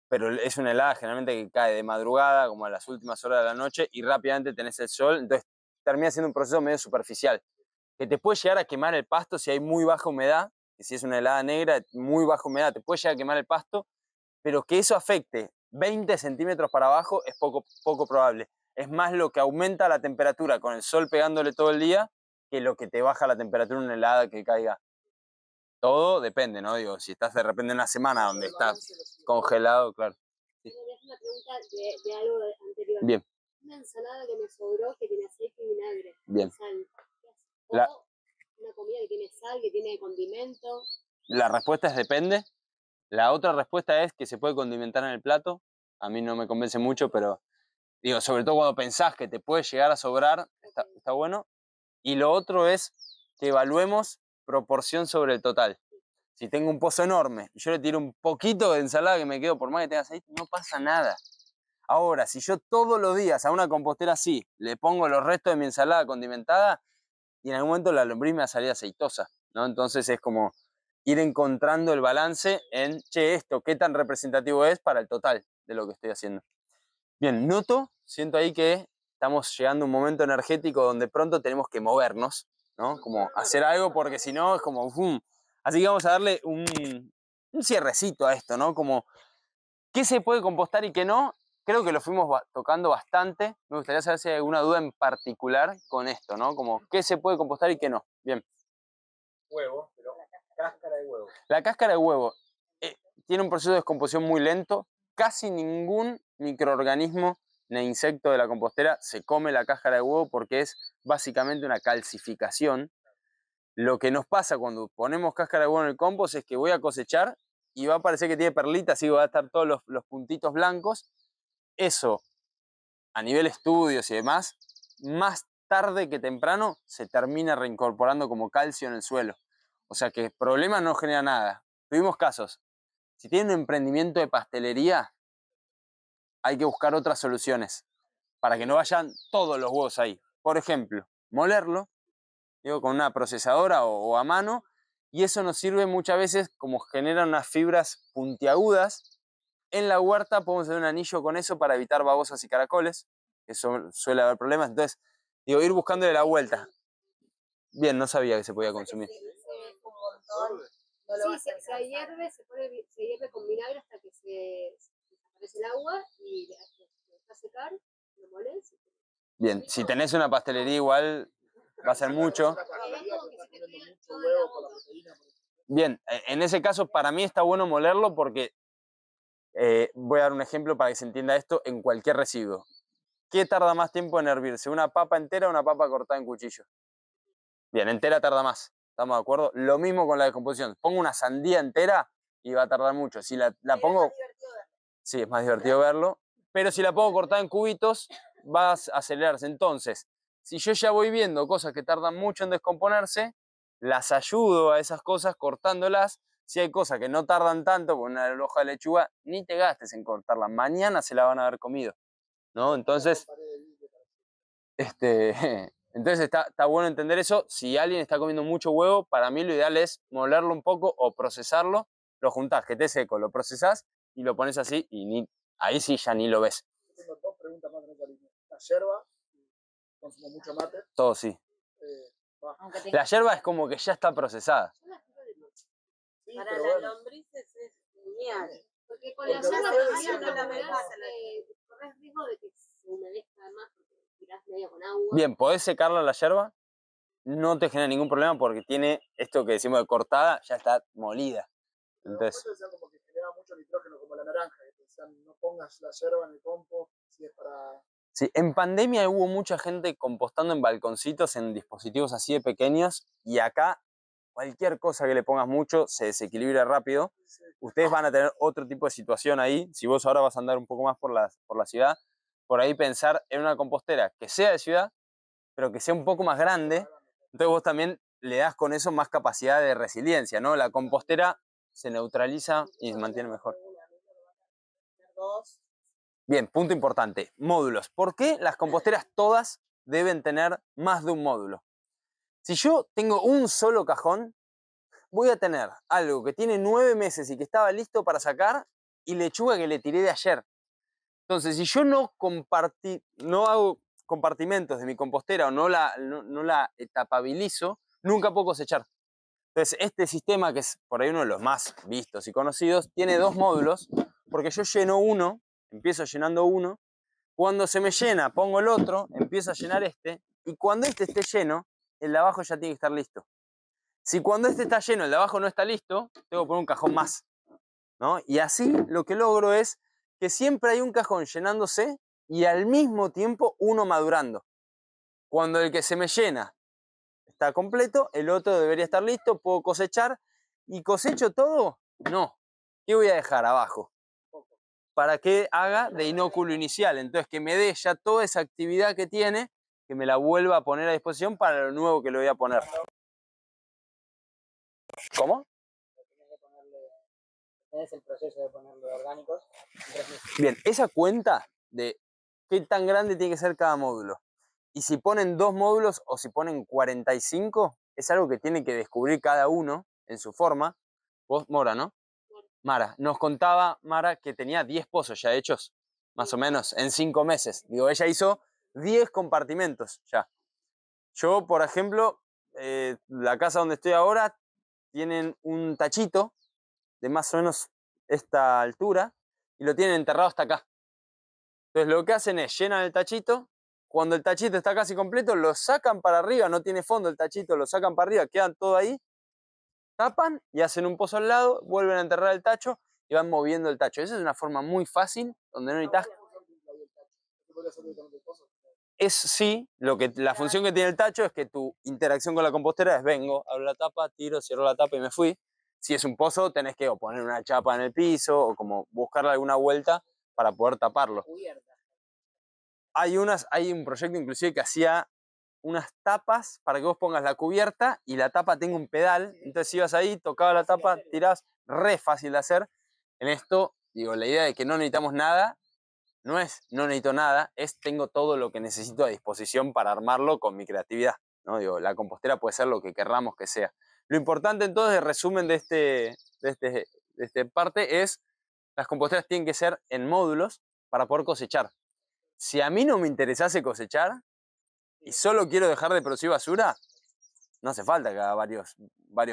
pero es una helada generalmente que cae de madrugada, como a las últimas horas de la noche, y rápidamente tenés el sol, entonces termina siendo un proceso medio superficial, que te puede llegar a quemar el pasto si hay muy baja humedad, que si es una helada negra, muy baja humedad, te puede llegar a quemar el pasto, pero que eso afecte 20 centímetros para abajo es poco probable. Es más lo que aumenta la temperatura con el sol pegándole todo el día que lo que te baja la temperatura en una helada que caiga. Todo depende, ¿no? Digo, si estás de repente en una semana donde estás congelado, claro. Sí. Una pregunta de algo anterior. Bien. Una ensalada que me sobró que tiene aceite y vinagre. Bien. Sal. O La, una comida que tiene sal, que tiene condimento. La respuesta es depende. La otra respuesta es que se puede condimentar en el plato. A mí no me convence mucho, pero digo, sobre todo cuando pensás que te puede llegar a sobrar, está bueno. Y lo otro es que evaluemos proporción sobre el total. Si tengo un pozo enorme y yo le tiro un poquito de ensalada que me quedo, por más que tenga aceite, no pasa nada. Ahora, si yo todos los días a una compostera así le pongo los restos de mi ensalada condimentada, y en algún momento la lombriz me va a salir aceitosa, ¿no? Entonces es como ir encontrando el balance en, che, esto, qué tan representativo es para el total de lo que estoy haciendo. Bien, siento ahí que estamos llegando a un momento energético donde pronto tenemos que movernos, ¿no? Como hacer algo porque si no es como, ¡fum! Así que vamos a darle un cierrecito a esto, ¿no? Como, ¿qué se puede compostar y qué no? Creo que lo fuimos tocando bastante. Me gustaría saber si hay alguna duda en particular con esto, ¿no? Como, ¿qué se puede compostar y qué no? Bien. Huevo, pero cáscara de huevo. La cáscara de huevo tiene un proceso de descomposición muy lento. Casi ningún microorganismo ni insecto de la compostera se come la cáscara de huevo porque es básicamente una calcificación. Lo que nos pasa cuando ponemos cáscara de huevo en el compost es que voy a cosechar y va a parecer que tiene perlitas y va a estar todos los puntitos blancos. Eso, a nivel estudios y demás, más tarde que temprano se termina reincorporando como calcio en el suelo. O sea que problemas no genera nada. Tuvimos casos. Si tienen un emprendimiento de pastelería, hay que buscar otras soluciones para que no vayan todos los huevos ahí. Por ejemplo, molerlo, digo, con una procesadora o a mano, y eso nos sirve muchas veces como generan unas fibras puntiagudas. En la huerta podemos hacer un anillo con eso para evitar babosas y caracoles. Eso suele haber problemas. Entonces, digo, ir buscándole la vuelta. Bien, no sabía que se podía consumir. Sí, se hierve, se hierve con vinagre hasta que se desaparece el agua y lo dejas secar, lo molés. Bien, si tenés una pastelería igual va a ser mucho. Bien, en ese caso para mí está bueno molerlo porque voy a dar un ejemplo para que se entienda esto en cualquier residuo. ¿Qué tarda más tiempo en hervirse? ¿Una papa entera o una papa cortada en cuchillo? Bien, entera tarda más, ¿estamos de acuerdo? Lo mismo con la descomposición. Pongo una sandía entera y va a tardar mucho. Si la pongo... Sí, es más divertido verlo. Pero si la pongo cortada en cubitos, va a acelerarse. Entonces, si yo ya voy viendo cosas que tardan mucho en descomponerse, las ayudo a esas cosas cortándolas. Si hay cosas que no tardan tanto, como una hoja de lechuga, ni te gastes en cortarla. Mañana se la van a haber comido, ¿no? Entonces, entonces está bueno entender eso. Si alguien está comiendo mucho huevo, para mí lo ideal es molerlo un poco o procesarlo. Lo juntás, que esté seco, lo procesás y lo pones así y ahí sí ya ni lo ves. Tengo dos preguntas más en esa línea. La yerba, consumo mucho mate. Todo sí. La yerba es como que ya está procesada. Sí, Para pero las bueno. lombrices es genial. Porque con la Porque yerba una vez todavía no no la la ves, corres riesgo de que se humedezca más porque tirás medio con agua. Bien, podés secarla la yerba, no te genera ningún problema porque tiene esto que decimos de cortada, ya está molida. Entonces, Decían como que genera mucho nitrógeno, como la naranja, que decían no pongas la yerba en el compost si es para... sí, en pandemia hubo mucha gente compostando en balconcitos, en dispositivos así de pequeños, y acá cualquier cosa que le pongas mucho se desequilibra rápido. Ustedes van a tener otro tipo de situación ahí. Si vos ahora vas a andar un poco más por la ciudad, por ahí pensar en una compostera que sea de ciudad, pero que sea un poco más grande. Entonces vos también le das con eso más capacidad de resiliencia, ¿no? La compostera se neutraliza y se mantiene mejor. Bien, punto importante, módulos. ¿Por qué las composteras todas deben tener más de un módulo? Si yo tengo un solo cajón, voy a tener algo que tiene 9 meses y que estaba listo para sacar y lechuga que le tiré de ayer. Entonces, si yo no hago compartimentos de mi compostera o no la etapabilizo, nunca puedo cosechar. Entonces, este sistema, que es por ahí uno de los más vistos y conocidos, tiene 2 módulos, porque yo lleno uno, empiezo llenando uno, cuando se me llena pongo el otro, empiezo a llenar este, y cuando este esté lleno, el de abajo ya tiene que estar listo. Si cuando este está lleno, el de abajo no está listo, tengo que poner un cajón más, ¿no? Y así lo que logro es que siempre hay un cajón llenándose y al mismo tiempo uno madurando. Cuando el que se me llena está completo, el otro debería estar listo, puedo cosechar. ¿Y cosecho todo? No. ¿Qué voy a dejar abajo? Para que haga de inóculo inicial. Entonces, que me dé ya toda esa actividad que tiene, que me la vuelva a poner a disposición para lo nuevo que le voy a poner. ¿Cómo? Es el proceso de ponerle orgánicos. Bien, esa cuenta de qué tan grande tiene que ser cada módulo. Y si ponen 2 módulos o si ponen 45, es algo que tiene que descubrir cada uno en su forma. Vos, Mora, ¿no? Mara, nos contaba Mara que tenía 10 pozos ya hechos, más o menos, en 5 meses. Digo, ella hizo 10 compartimentos ya. Yo, por ejemplo, la casa donde estoy ahora tienen un tachito de más o menos esta altura y lo tienen enterrado hasta acá. Entonces lo que hacen es llenan el tachito, cuando el tachito está casi completo lo sacan para arriba, no tiene fondo el tachito, lo sacan para arriba, quedan todo ahí, tapan y hacen un pozo al lado, vuelven a enterrar el tacho y van moviendo el tacho. Esa es una forma muy fácil donde no necesitas... Sí, la función que tiene el tacho es que tu interacción con la compostera es vengo, abro la tapa, tiro, cierro la tapa y me fui. Si es un pozo, tenés que o poner una chapa en el piso o como buscarle alguna vuelta para poder taparlo. Hay un proyecto inclusive que hacía unas tapas para que vos pongas la cubierta y la tapa tenga un pedal. Entonces ibas ahí, tocabas la tapa, tirás, re fácil de hacer. En esto, digo, la idea de que no necesitamos nada, no es no necesito nada, es tengo todo lo que necesito a disposición para armarlo con mi creatividad, ¿no? Digo, la compostera puede ser lo que querramos que sea. Lo importante entonces, el resumen de este parte es, las composteras tienen que ser en módulos para poder cosechar. Si a mí no me interesase cosechar y solo quiero dejar de producir basura, no hace falta que haga varios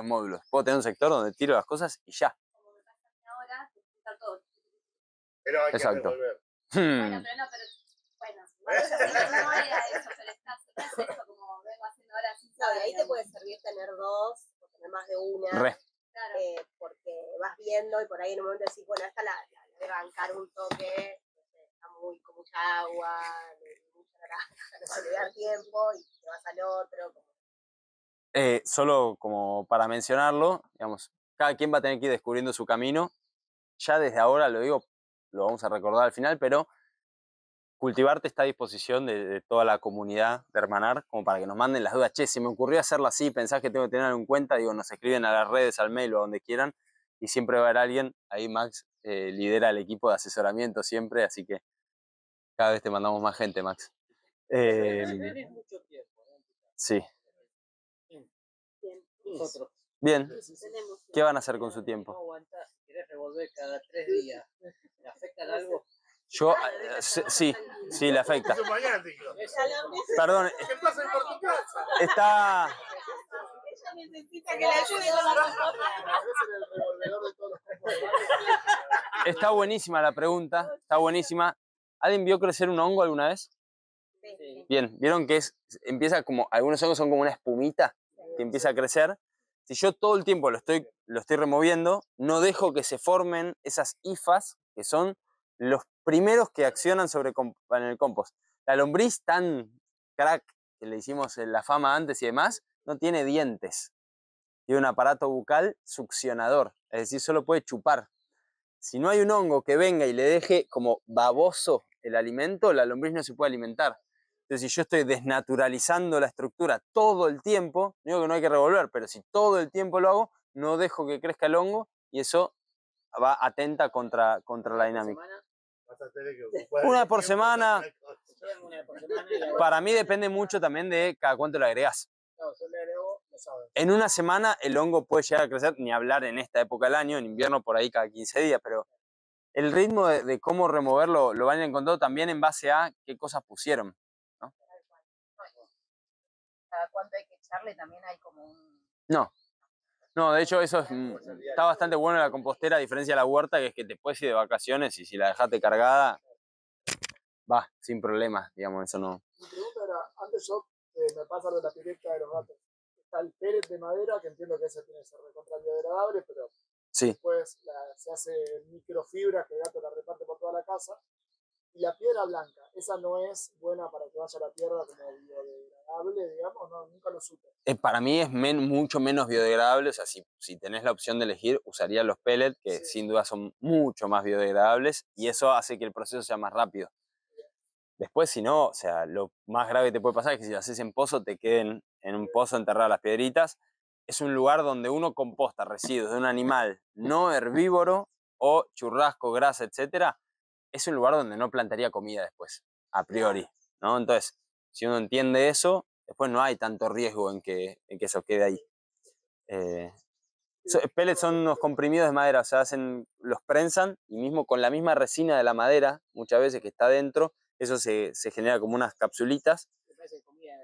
módulos. Puedo tener un sector donde tiro las cosas y ya. Ahora está todo. Pero hay que Exacto. revolver. Bueno, pero no, no era eso, pero es eso como vengo haciendo ahora sin No, y saber, ahí te digamos. puede servir tener dos o tener más de una. Re. Claro. Porque vas viendo y por ahí en un momento decís, bueno, esta la voy a bancar un toque, no sé, está con mucha agua, mucha naranja, no se le da tiempo y te vas al otro. Solo como para mencionarlo, digamos, cada quien va a tener que ir descubriendo su camino. Ya desde ahora lo digo, lo vamos a recordar al final, pero Cultivarte está a disposición de toda la comunidad de Hermanar, como para que nos manden las dudas. Che, si me ocurrió hacerlo así, pensás que tengo que tenerlo en cuenta, digo, nos escriben a las redes, al mail o a donde quieran, y siempre va a haber alguien. Ahí Max lidera el equipo de asesoramiento siempre, así que cada vez te mandamos más gente, Max. Tenés mucho tiempo, ¿no? Sí. Nosotros Bien. Tenemos ¿Qué van a hacer con su no tiempo? aguantás, si querés revolver cada 3 días. ¿Te afecta en algo? Yo, sí, le afecta. Eso mañana, tío. Perdón, ¿Qué pasa por tu casa? está... Ella necesita que la ayude con la compostera. Está buenísima la pregunta, está buenísima. ¿Alguien vio crecer un hongo alguna vez? Sí. Bien, ¿vieron que empieza como, algunos hongos son como una espumita que empieza a crecer? Si yo todo el tiempo lo estoy removiendo, no dejo que se formen esas hifas, que son los primeros que accionan en el compost. La lombriz tan crack que le hicimos la fama antes y demás, no tiene dientes. Tiene un aparato bucal succionador, es decir, solo puede chupar. Si no hay un hongo que venga y le deje como baboso el alimento, la lombriz no se puede alimentar. Entonces, si yo estoy desnaturalizando la estructura todo el tiempo, digo que no hay que revolver, pero si todo el tiempo lo hago, no dejo que crezca el hongo y eso va atenta contra la dinámica. Una por semana. Para mí depende mucho también de cada cuánto le agregás. En una semana el hongo puede llegar a crecer, ni hablar en esta época del año, en invierno por ahí cada 15 días, pero el ritmo de cómo removerlo lo van a encontrar también en base a qué cosas pusieron, ¿no? Cada cuánto hay que echarle también hay como un... No, de hecho eso está bastante bueno en la compostera, a diferencia de la huerta, que es que te puedes ir de vacaciones y si la dejaste cargada, va, sin problemas, digamos, eso no. Mi pregunta era, antes yo me pasa de la pileta de los gatos. Está el pellet de madera, que entiendo que ese tiene que ser recontra biodegradable, pero Sí. después se hace microfibra que el gato la reparte por toda la casa. Y la piedra blanca, esa no es buena para que vaya a la tierra como biodegradable, digamos, no, nunca lo supe. Para mí es mucho menos biodegradable, o sea, si tenés la opción de elegir, usaría los pellets, que Sí. sin duda son mucho más biodegradables, y eso hace que el proceso sea más rápido. Después, si no, o sea, lo más grave que te puede pasar es que si lo haces en pozo, te queden en un pozo enterradas las piedritas. Es un lugar donde uno composta residuos de un animal no herbívoro o churrasco, grasa, etcétera. Es un lugar donde no plantaría comida después, a priori, ¿no? Entonces, si uno entiende eso, después no hay tanto riesgo en que eso quede ahí. Pellets son unos comprimidos de madera, o sea, los prensan y mismo con la misma resina de la madera, muchas veces que está dentro, eso se genera como unas capsulitas.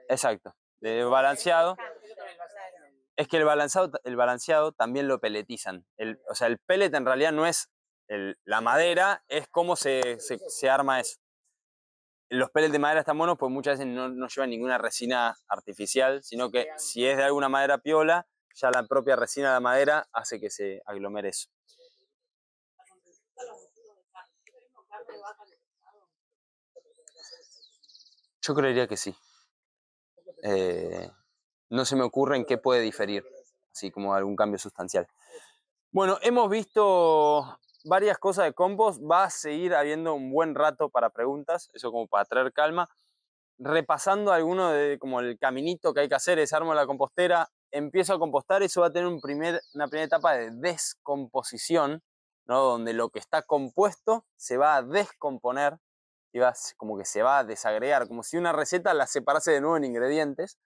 Exacto, de balanceado. Es que el balanceado también lo pelletizan. O sea, el pellet en realidad no es la madera, es cómo se arma eso. Los pellets de madera están buenos porque muchas veces no llevan ninguna resina artificial, sino que si es de alguna madera piola, ya la propia resina de la madera hace que se aglomere eso. Yo creería que sí. No se me ocurre en qué puede diferir, así como algún cambio sustancial. Bueno, hemos visto varias cosas de compost. Va a seguir habiendo un buen rato para preguntas, eso como para traer calma. repasando alguno de como el caminito que hay que hacer, es armo la compostera, empiezo a compostar, eso va a tener una primera etapa de descomposición, ¿no? Donde lo que está compuesto se va a descomponer y como que se va a desagregar, como si una receta la separase de nuevo en ingredientes.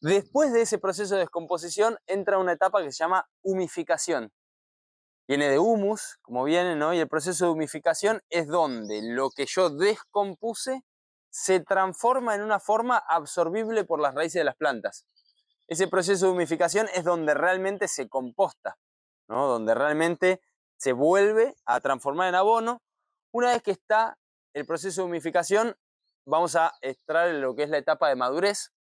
Después de ese proceso de descomposición entra una etapa que se llama humificación. Viene de humus, como viene, ¿no? Y el proceso de humificación es donde lo que yo descompuse se transforma en una forma absorbible por las raíces de las plantas. Ese proceso de humificación es donde realmente se composta, ¿no? Donde realmente se vuelve a transformar en abono. Una vez que está el proceso de humificación, vamos a entrar en lo que es la etapa de madurez.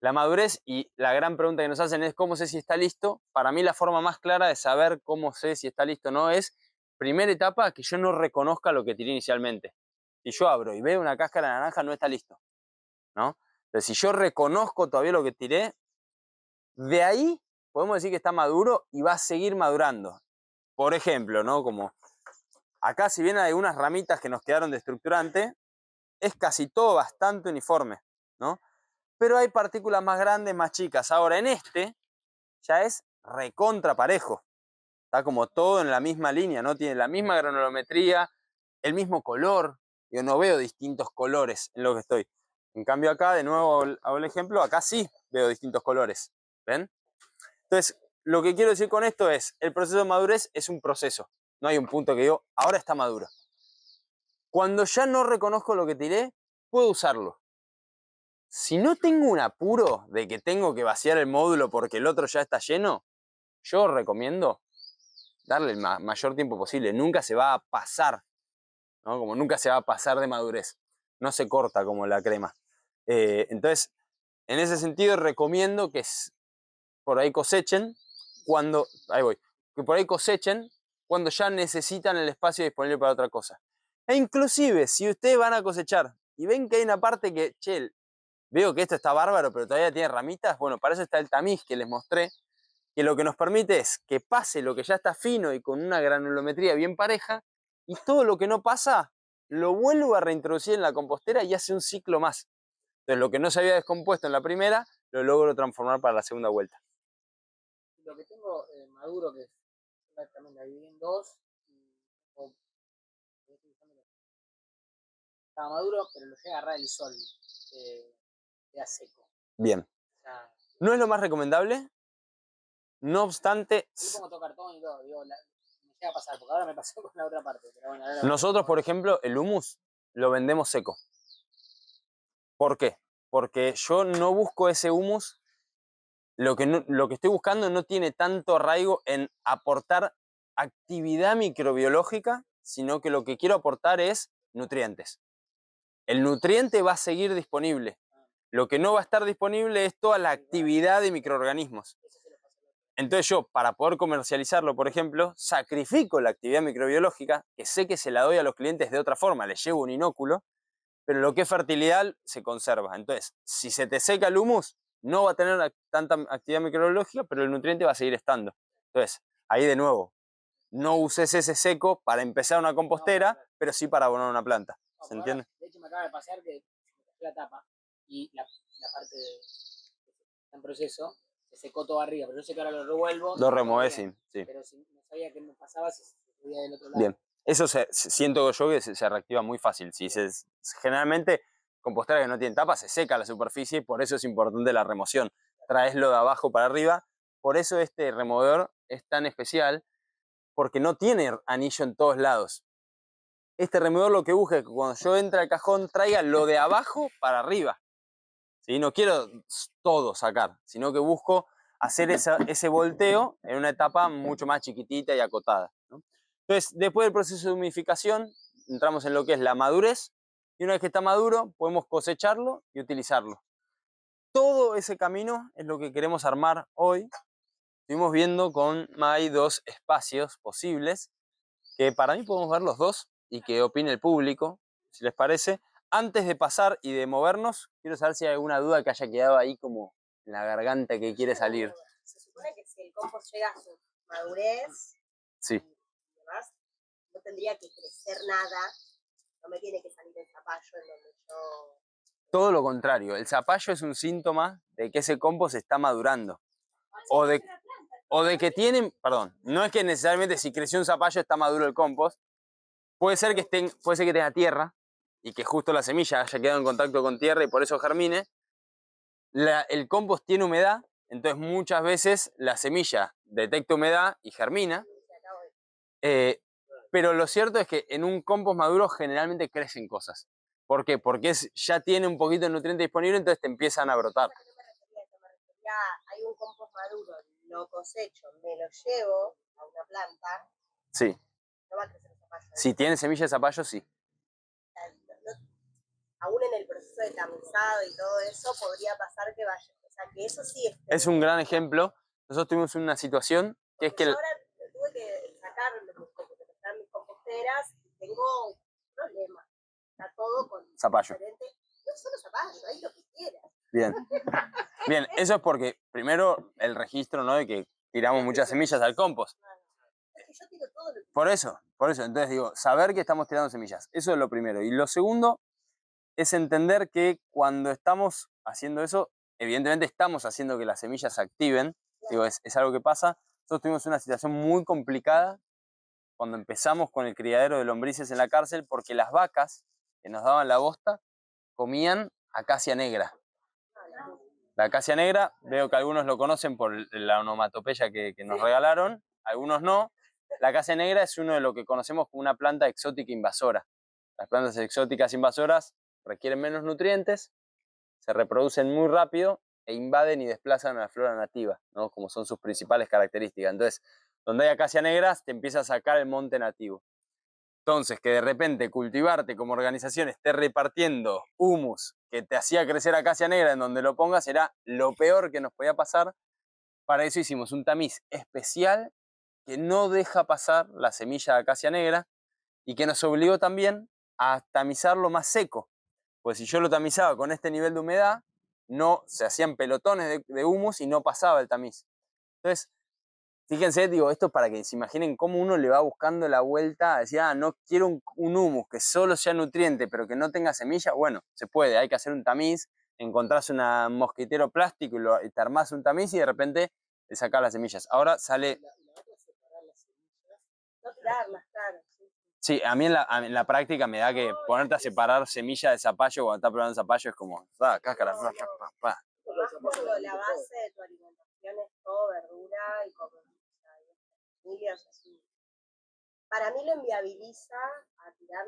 La madurez, y la gran pregunta que nos hacen es ¿cómo sé si está listo? Para mí la forma más clara de saber cómo sé si está listo o no es, primera etapa, que yo no reconozca lo que tiré inicialmente. Si yo abro y veo una cáscara de naranja, no está listo, ¿no? Pero si yo reconozco todavía lo que tiré, de ahí podemos decir que está maduro y va a seguir madurando. Por ejemplo, ¿no? Como acá, si bien hay algunas ramitas que nos quedaron de estructurante, es casi todo bastante uniforme, ¿no? Pero hay partículas más grandes, más chicas. Ahora, en este ya es recontra parejo. Está como todo en la misma línea, ¿no? Tiene la misma granulometría, el mismo color. Yo no veo distintos colores en lo que estoy. En cambio acá, de nuevo hago el ejemplo, acá sí veo distintos colores. ¿Ven? Entonces, lo que quiero decir con esto es, el proceso de madurez es un proceso. No hay un punto que digo, ahora está maduro. Cuando ya no reconozco lo que tiré, puedo usarlo. Si no tengo un apuro de que tengo que vaciar el módulo porque el otro ya está lleno, yo recomiendo darle el mayor tiempo posible. Nunca se va a pasar, ¿no? Como nunca se va a pasar de madurez. No se corta como la crema. Entonces, en ese sentido, recomiendo que por ahí cosechen que por ahí cosechen cuando ya necesitan el espacio disponible para otra cosa. E inclusive, si ustedes van a cosechar y ven que hay una parte que, che, veo que esto está bárbaro, pero todavía tiene ramitas. Bueno, para eso está el tamiz que les mostré, que lo que nos permite es que pase lo que ya está fino y con una granulometría bien pareja, y todo lo que no pasa, lo vuelvo a reintroducir en la compostera y hace un ciclo más. Entonces, lo que no se había descompuesto en la primera, lo logro transformar para la segunda vuelta. Lo que tengo maduro, que también la dividí en dos, estaba maduro, pero lo llegué a agarrar el sol, queda seco. Bien. O sea, no es lo más recomendable, no obstante... yo pongo todo cartón y todo, digo, me llega a pasar, porque ahora me pasó con la otra parte. Pero bueno, Nosotros, por ejemplo, el hummus lo vendemos seco. ¿Por qué? Porque yo no busco ese hummus, lo que estoy buscando no tiene tanto arraigo en aportar actividad microbiológica, sino que lo que quiero aportar es nutrientes. El nutriente va a seguir disponible. Lo que no va a estar disponible es toda la actividad de microorganismos. Entonces yo, para poder comercializarlo, por ejemplo, sacrifico la actividad microbiológica, que sé que se la doy a los clientes de otra forma, les llevo un inóculo, pero lo que es fertilidad se conserva. Entonces, si se te seca el humus, no va a tener tanta actividad microbiológica, pero el nutriente va a seguir estando. Entonces, ahí de nuevo, no uses ese seco para empezar una compostera, pero sí para abonar una planta. ¿Se entiende? De hecho, me acaba de pasar que me cayó la tapa y la parte está en proceso se secó todo arriba, pero yo sé que ahora lo revuelvo. Lo removés, sí. Pero si no sabía qué me pasaba, se subía del otro lado. Bien. Eso siento yo que se reactiva muy fácil. Generalmente, compostera que no tiene tapa, se seca la superficie, por eso es importante la remoción. Traeslo de abajo para arriba. Por eso este removedor es tan especial, porque no tiene anillo en todos lados. Este removedor lo que busca es que cuando yo entre al cajón traiga lo de abajo para arriba. ¿Sí? No quiero todo sacar, sino que busco hacer ese volteo en una etapa mucho más chiquitita y acotada, ¿no? Entonces, después del proceso de humificación, entramos en lo que es la madurez, y una vez que está maduro, podemos cosecharlo y utilizarlo. Todo ese camino es lo que queremos armar hoy. Estuvimos viendo con Mai dos espacios posibles, que para mí podemos ver los dos y que opine el público, si les parece. Antes de pasar y de movernos, quiero saber si hay alguna duda que haya quedado ahí como en la garganta que quiere salir. Se supone que si el compost llega a su madurez Sí. y demás, no tendría que crecer nada, no me tiene que salir el zapallo en donde yo Todo lo contrario, el zapallo es un síntoma de que ese compost está madurando. O de que tienen, perdón, no es que necesariamente si creció un zapallo está maduro el compost. Puede ser que tenga tierra y que justo la semilla haya quedado en contacto con tierra y por eso germine. El compost tiene humedad, entonces muchas veces la semilla detecta humedad y germina. Pero lo cierto es que en un compost maduro generalmente crecen cosas. ¿Por qué? Porque ya tiene un poquito de nutriente disponible, entonces te empiezan a brotar. Hay un compost maduro, lo cosecho, me lo llevo a una planta. Sí. No va a crecer zapallo. Si tiene semilla de zapallo, sí. Aún en el proceso de tamizado y todo eso, podría pasar que vaya. O sea, que eso sí es un gran ejemplo. Nosotros tuvimos una situación que es que... Yo ahora tuve que sacar mis composteras y tengo un problema. Está todo con zapallo. No solo zapallo, hay lo que quieras. Bien. Bien, eso es porque primero el registro, ¿no? De que tiramos muchas semillas al compost. Es que yo tiro todo lo que... Por eso. Entonces digo, saber que estamos tirando semillas. Eso es lo primero. Y lo segundo es entender que cuando estamos haciendo eso, evidentemente estamos haciendo que las semillas se activen. Digo, es algo que pasa. Nosotros tuvimos una situación muy complicada cuando empezamos con el criadero de lombrices en la cárcel porque las vacas que nos daban la bosta comían acacia negra. La acacia negra, veo que algunos lo conocen por la onomatopeya que nos regalaron, algunos no. La acacia negra es uno de lo que conocemos como una planta exótica invasora. Las plantas exóticas invasoras requieren menos nutrientes, se reproducen muy rápido e invaden y desplazan a la flora nativa, ¿no? Como son sus principales características. Entonces, donde hay acacia negra, te empieza a sacar el monte nativo. Entonces, que de repente cultivarte como organización esté repartiendo humus que te hacía crecer acacia negra en donde lo pongas era lo peor que nos podía pasar. Para eso hicimos un tamiz especial que no deja pasar la semilla de acacia negra y que nos obligó también a tamizarlo más seco. Pues si yo lo tamizaba con este nivel de humedad, no se hacían pelotones de humus y no pasaba el tamiz. Entonces, fíjense, digo, esto para que se imaginen cómo uno le va buscando la vuelta a decir, no quiero un humus que solo sea nutriente, pero que no tenga semilla. Bueno, se puede, hay que hacer un tamiz, encontrás un mosquitero plástico y te armás un tamiz y de repente le sacás las semillas. Ahora sale... No tirarlas, claro. Sí, a mí en la práctica me da que ponerte a separar semilla de zapallo cuando estás probando zapallo es como, cáscara, Cuando la base de tu alimentación es todo verdura y como familias así. Para mí lo inviabiliza a tener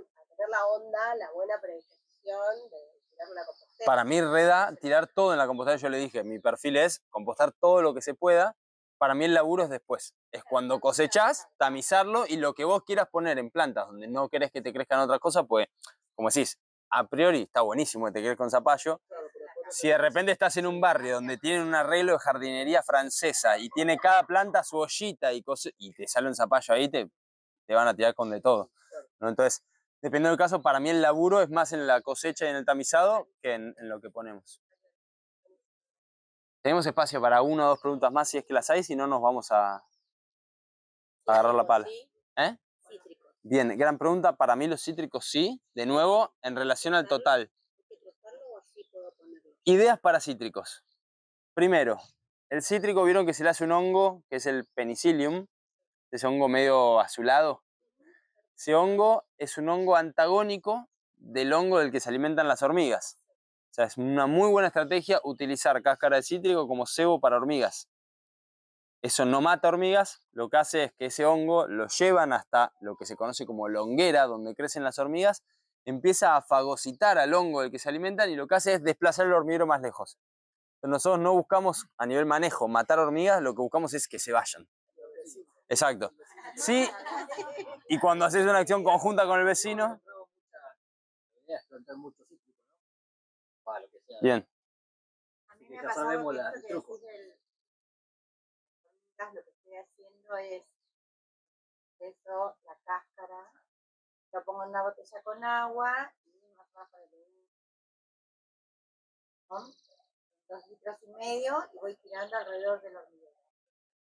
la onda, la buena predisposición de tirar una compostera. Para mí reda tirar todo en la compostera. Yo le dije, mi perfil es compostar todo lo que se pueda. Para mí el laburo es después. Es cuando cosechás, tamizarlo y lo que vos quieras poner en plantas donde no querés que te crezcan otras cosas, pues, como decís, a priori está buenísimo que te crezca con zapallo. Si de repente estás en un barrio donde tienen un arreglo de jardinería francesa y tiene cada planta su ollita y te sale un zapallo ahí, te van a tirar con de todo, ¿no? Entonces, dependiendo del caso, para mí el laburo es más en la cosecha y en el tamizado que en lo que ponemos. Tenemos espacio para una o dos preguntas más si es que las hay, si no nos vamos a agarrar la pala. ¿Eh? Cítricos. Bien, gran pregunta. Para mí los cítricos sí. De nuevo, en relación al total. Ideas para cítricos. Primero, el cítrico, vieron que se le hace un hongo, que es el penicillium, ese hongo medio azulado. Ese hongo es un hongo antagónico del hongo del que se alimentan las hormigas. O sea, es una muy buena estrategia utilizar cáscara de cítrico como cebo para hormigas. Eso no mata hormigas, lo que hace es que ese hongo lo llevan hasta lo que se conoce como la honguera, donde crecen las hormigas, empieza a fagocitar al hongo del que se alimentan y lo que hace es desplazar el hormiguero más lejos. Entonces nosotros no buscamos a nivel manejo matar hormigas, lo que buscamos es que se vayan. Exacto. Sí, y cuando haces una acción conjunta con el vecino... Bien. A mí me ha pasado que esto que decís lo que estoy haciendo es eso, la cáscara, lo pongo en una botella con agua y más abajo de 2,5 litros y voy tirando alrededor del hormiguero.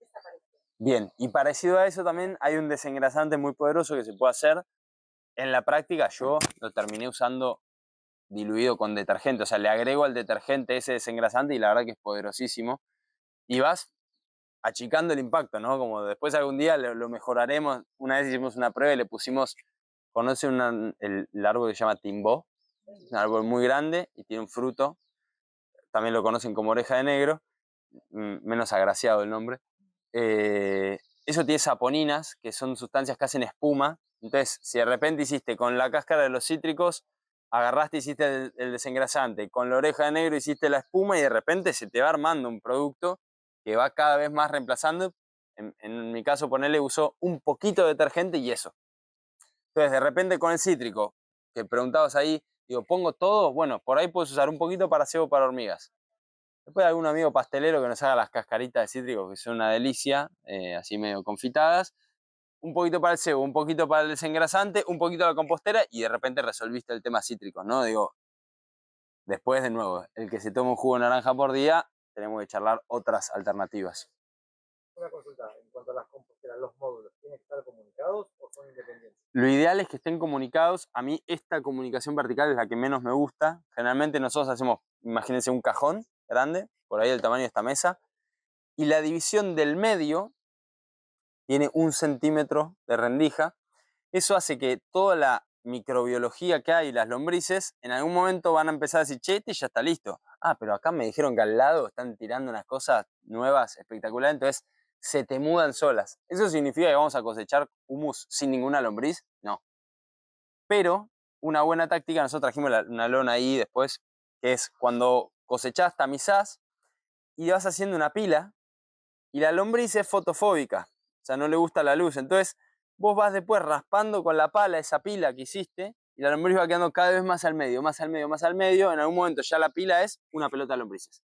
Desapareció. Bien, y parecido a eso también hay un desengrasante muy poderoso que se puede hacer. En la práctica yo lo terminé usando diluido con detergente, o sea, le agrego al detergente ese desengrasante y la verdad que es poderosísimo. Y vas achicando el impacto, ¿no? Como después algún día lo mejoraremos. Una vez hicimos una prueba y le pusimos, ¿conoce el árbol que se llama timbó? Es un árbol muy grande y tiene un fruto, también lo conocen como oreja de negro, menos agraciado el nombre. Eso tiene saponinas, que son sustancias que hacen espuma. Entonces, si de repente hiciste con la cáscara de los cítricos, agarraste y hiciste el desengrasante, con la oreja de negro hiciste la espuma y de repente se te va armando un producto que va cada vez más reemplazando. En mi caso, ponerle uso un poquito de detergente y eso. Entonces, de repente con el cítrico, que preguntabas ahí, digo, ¿pongo todo? Bueno, por ahí puedes usar un poquito para cebo para hormigas. Después algún amigo pastelero que nos haga las cascaritas de cítricos, que son una delicia, así medio confitadas. Un poquito para el cebo, un poquito para el desengrasante, un poquito de la compostera y de repente resolviste el tema cítrico, ¿no? Digo, después de nuevo, el que se toma un jugo de naranja por día, tenemos que charlar otras alternativas. Una consulta, en cuanto a las composteras, los módulos, ¿tienen que estar comunicados o son independientes? Lo ideal es que estén comunicados. A mí esta comunicación vertical es la que menos me gusta. Generalmente nosotros hacemos, imagínense, un cajón grande, por ahí el tamaño de esta mesa, y la división del medio tiene 1 centímetro de rendija. Eso hace que toda la microbiología que hay, las lombrices, en algún momento van a empezar a decir, che, este ya está listo. Ah, pero acá me dijeron que al lado están tirando unas cosas nuevas, espectaculares, entonces se te mudan solas. ¿Eso significa que vamos a cosechar humus sin ninguna lombriz? No. Pero una buena táctica, nosotros trajimos una lona ahí después, que es cuando cosechás, tamizás y vas haciendo una pila y la lombriz es fotofóbica, o sea, no le gusta la luz. Entonces vos vas después raspando con la pala esa pila que hiciste y la lombriz va quedando cada vez más al medio, más al medio, más al medio. En algún momento ya la pila es una pelota de lombrices.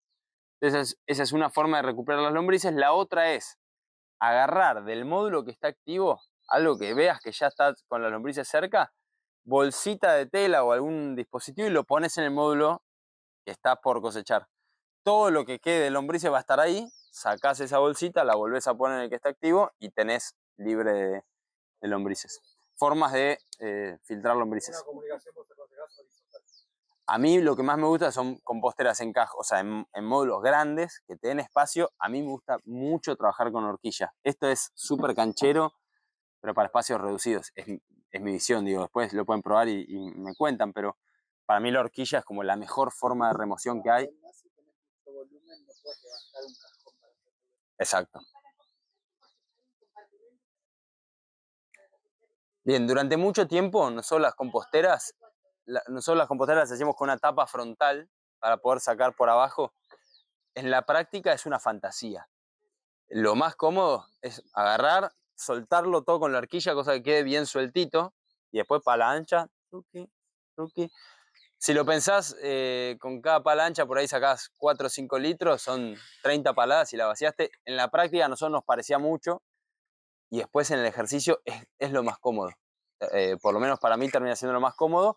Entonces esa es una forma de recuperar las lombrices. La otra es agarrar del módulo que está activo, algo que veas que ya está con las lombrices cerca, bolsita de tela o algún dispositivo y lo pones en el módulo que está por cosechar. Todo lo que quede de lombrices va a estar ahí, sacás esa bolsita, la volvés a poner en el que está activo y tenés libre de lombrices. Formas de filtrar lombrices. Una comunicación vos aconsejás horizontal. A mí lo que más me gusta son composteras en caja, o sea, en módulos grandes que te den espacio. A mí me gusta mucho trabajar con horquilla. Esto es súper canchero, pero para espacios reducidos. Es mi visión, digo, después lo pueden probar y me cuentan, pero para mí la horquilla es como la mejor forma de remoción que hay. Exacto. Bien, durante mucho tiempo nosotros las composteras las hacemos con una tapa frontal para poder sacar por abajo. En la práctica es una fantasía. Lo más cómodo es agarrar, soltarlo todo con la horquilla, cosa que quede bien sueltito, y después pala ancha, truqui, truqui. Si lo pensás, con cada pala ancha por ahí sacás 4 o 5 litros, son 30 paladas y la vaciaste. En la práctica a nosotros nos parecía mucho, y después en el ejercicio es lo más cómodo. Por lo menos para mí termina siendo lo más cómodo.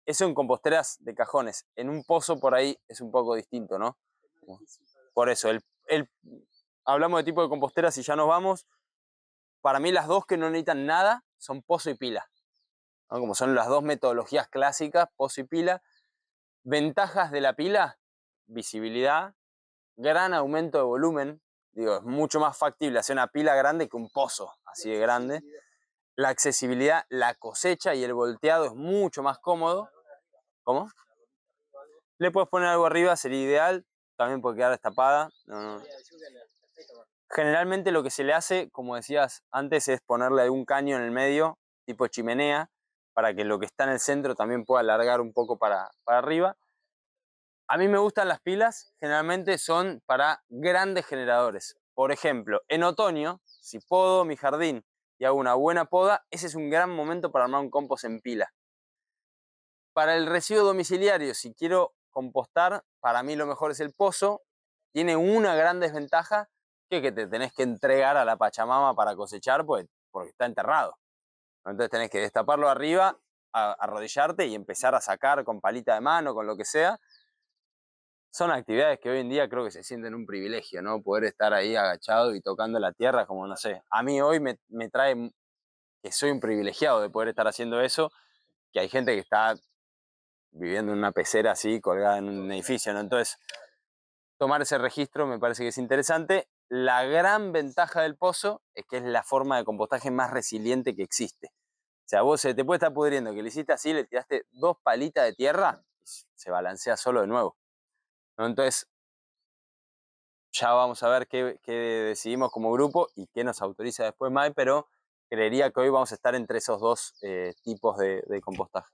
Eso en composteras de cajones. En un pozo por ahí es un poco distinto, ¿no? Por eso, hablamos de tipo de composteras y ya nos vamos. Para mí las dos que no necesitan nada son pozo y pila, ¿no? Como son las dos metodologías clásicas, pozo y pila. Ventajas de la pila: visibilidad, gran aumento de volumen. Digo, es mucho más factible hacer una pila grande que un pozo así de grande. La accesibilidad, la cosecha y el volteado es mucho más cómodo. ¿Cómo? Le puedes poner algo arriba, sería ideal. También puede quedar destapada. No. Generalmente lo que se le hace, como decías antes, es ponerle algún caño en el medio, tipo chimenea, para que lo que está en el centro también pueda alargar un poco para arriba. A mí me gustan las pilas, generalmente son para grandes generadores. Por ejemplo, en otoño, si podo mi jardín y hago una buena poda, ese es un gran momento para armar un compost en pila. Para el residuo domiciliario, si quiero compostar, para mí lo mejor es el pozo. Tiene una gran desventaja, que te tenés que entregar a la Pachamama para cosechar, porque está enterrado. Entonces tenés que destaparlo arriba, arrodillarte y empezar a sacar con palita de mano, con lo que sea. Son actividades que hoy en día creo que se sienten un privilegio, ¿no? Poder estar ahí agachado y tocando la tierra, como no sé. A mí hoy me trae que soy un privilegiado de poder estar haciendo eso, que hay gente que está viviendo en una pecera así, colgada en un edificio, ¿no? Entonces, tomar ese registro me parece que es interesante. La gran ventaja del pozo es que es la forma de compostaje más resiliente que existe. O sea, vos se te puede estar pudriendo, que le hiciste así, le tiraste 2 palitas de tierra, se balancea solo de nuevo, ¿no? Entonces, ya vamos a ver qué decidimos como grupo y qué nos autoriza después Mai, pero creería que hoy vamos a estar entre esos dos tipos de compostaje.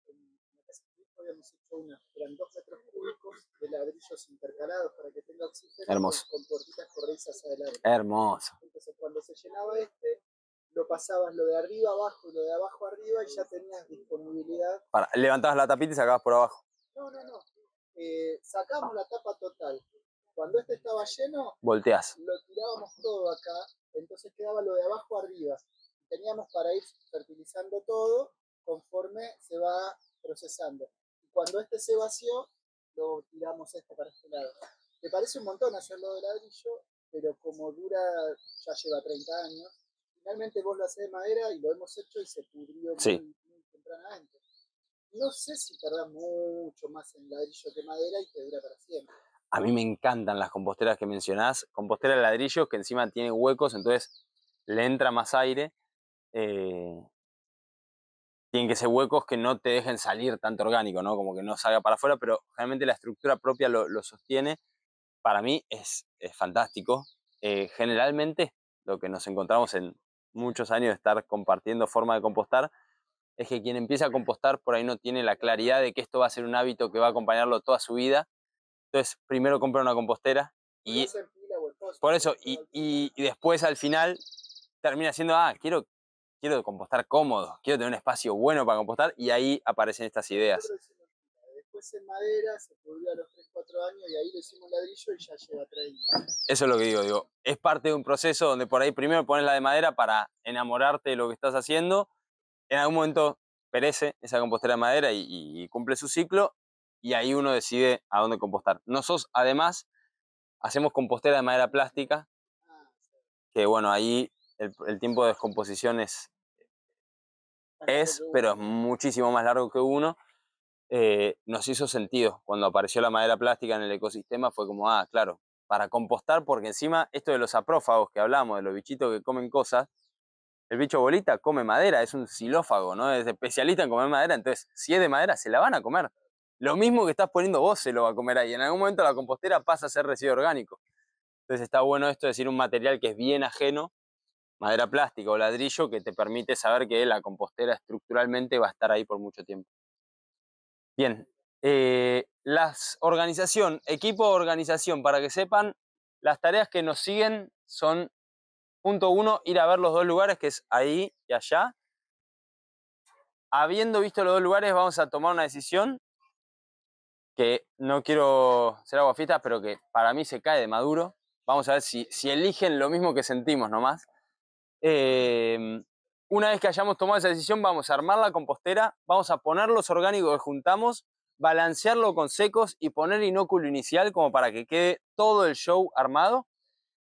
En la casa de mi hijo habíamos hecho una, eran 2 metros cúbicos de ladrillos intercalados para que tenga oxígeno. Hermoso. Con puertitas corredizas adelante. Hermoso. Entonces cuando se llenaba lo pasabas lo de arriba abajo y lo de abajo arriba y ya tenías disponibilidad. Levantabas la tapita y sacabas por abajo. No. Sacamos la tapa total. Cuando estaba lleno, volteás. Lo tirábamos todo acá, entonces quedaba lo de abajo arriba. Teníamos para ir fertilizando todo conforme se va procesando. Y cuando se vació, lo tiramos para este lado. Me parece un montón hacerlo de ladrillo, pero como dura, ya lleva 30 años, finalmente vos lo hacés de madera y lo hemos hecho y se pudrió muy tempranamente. No sé si tardás mucho más en ladrillo que madera y te dura para siempre. A mí me encantan las composteras que mencionás. Compostera de ladrillos que encima tiene huecos, entonces le entra más aire. Tienen que ser huecos que no te dejen salir tanto orgánico, ¿no? Como que no salga para afuera, pero realmente la estructura propia lo sostiene. Para mí es fantástico. Generalmente lo que nos encontramos en muchos años de estar compartiendo forma de compostar es que quien empieza a compostar por ahí no tiene la claridad de que esto va a ser un hábito que va a acompañarlo toda su vida. Entonces, primero compra una compostera y por eso, y después al final termina siendo, quiero compostar cómodo, quiero tener un espacio bueno para compostar, y ahí aparecen estas ideas. Después en madera se pudrió a los 3-4 años y ahí lo hicimos ladrillo y ya lleva 30. Eso es lo que digo, es parte de un proceso donde por ahí primero pones la de madera para enamorarte de lo que estás haciendo, en algún momento perece esa compostera de madera y cumple su ciclo, y ahí uno decide a dónde compostar. Nosotros además hacemos compostera de madera plástica, que bueno, ahí el tiempo de descomposición pero es muchísimo más largo que uno. Nos hizo sentido cuando apareció la madera plástica en el ecosistema, fue como, claro, para compostar, porque encima esto de los saprófagos que hablamos, de los bichitos que comen cosas, el bicho bolita come madera, es un xilófago, ¿no? Es especialista en comer madera, entonces si es de madera se la van a comer. Lo mismo que estás poniendo vos se lo va a comer ahí. En algún momento la compostera pasa a ser residuo orgánico. Entonces está bueno esto de decir un material que es bien ajeno, madera plástica o ladrillo, que te permite saber que la compostera estructuralmente va a estar ahí por mucho tiempo. Bien, equipo de organización, para que sepan, las tareas que nos siguen son, punto 1, ir a ver los 2 lugares, que es ahí y allá. Habiendo visto los 2 lugares, vamos a tomar una decisión que no quiero ser aguafiestas, pero que para mí se cae de maduro. Vamos a ver si eligen lo mismo que sentimos nomás. Una vez que hayamos tomado esa decisión, vamos a armar la compostera, vamos a poner los orgánicos que juntamos, balancearlo con secos y poner inóculo inicial como para que quede todo el show armado.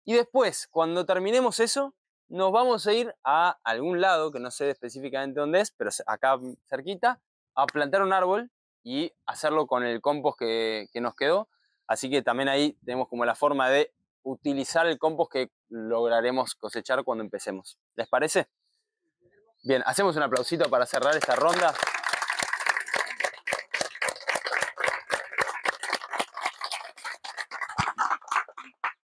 Y después, cuando terminemos eso, nos vamos a ir a algún lado, que no sé específicamente dónde es, pero acá cerquita, a plantar un árbol y hacerlo con el compost que nos quedó. Así que también ahí tenemos como la forma de utilizar el compost que lograremos cosechar cuando empecemos. ¿Les parece? Bien, hacemos un aplausito para cerrar esta ronda.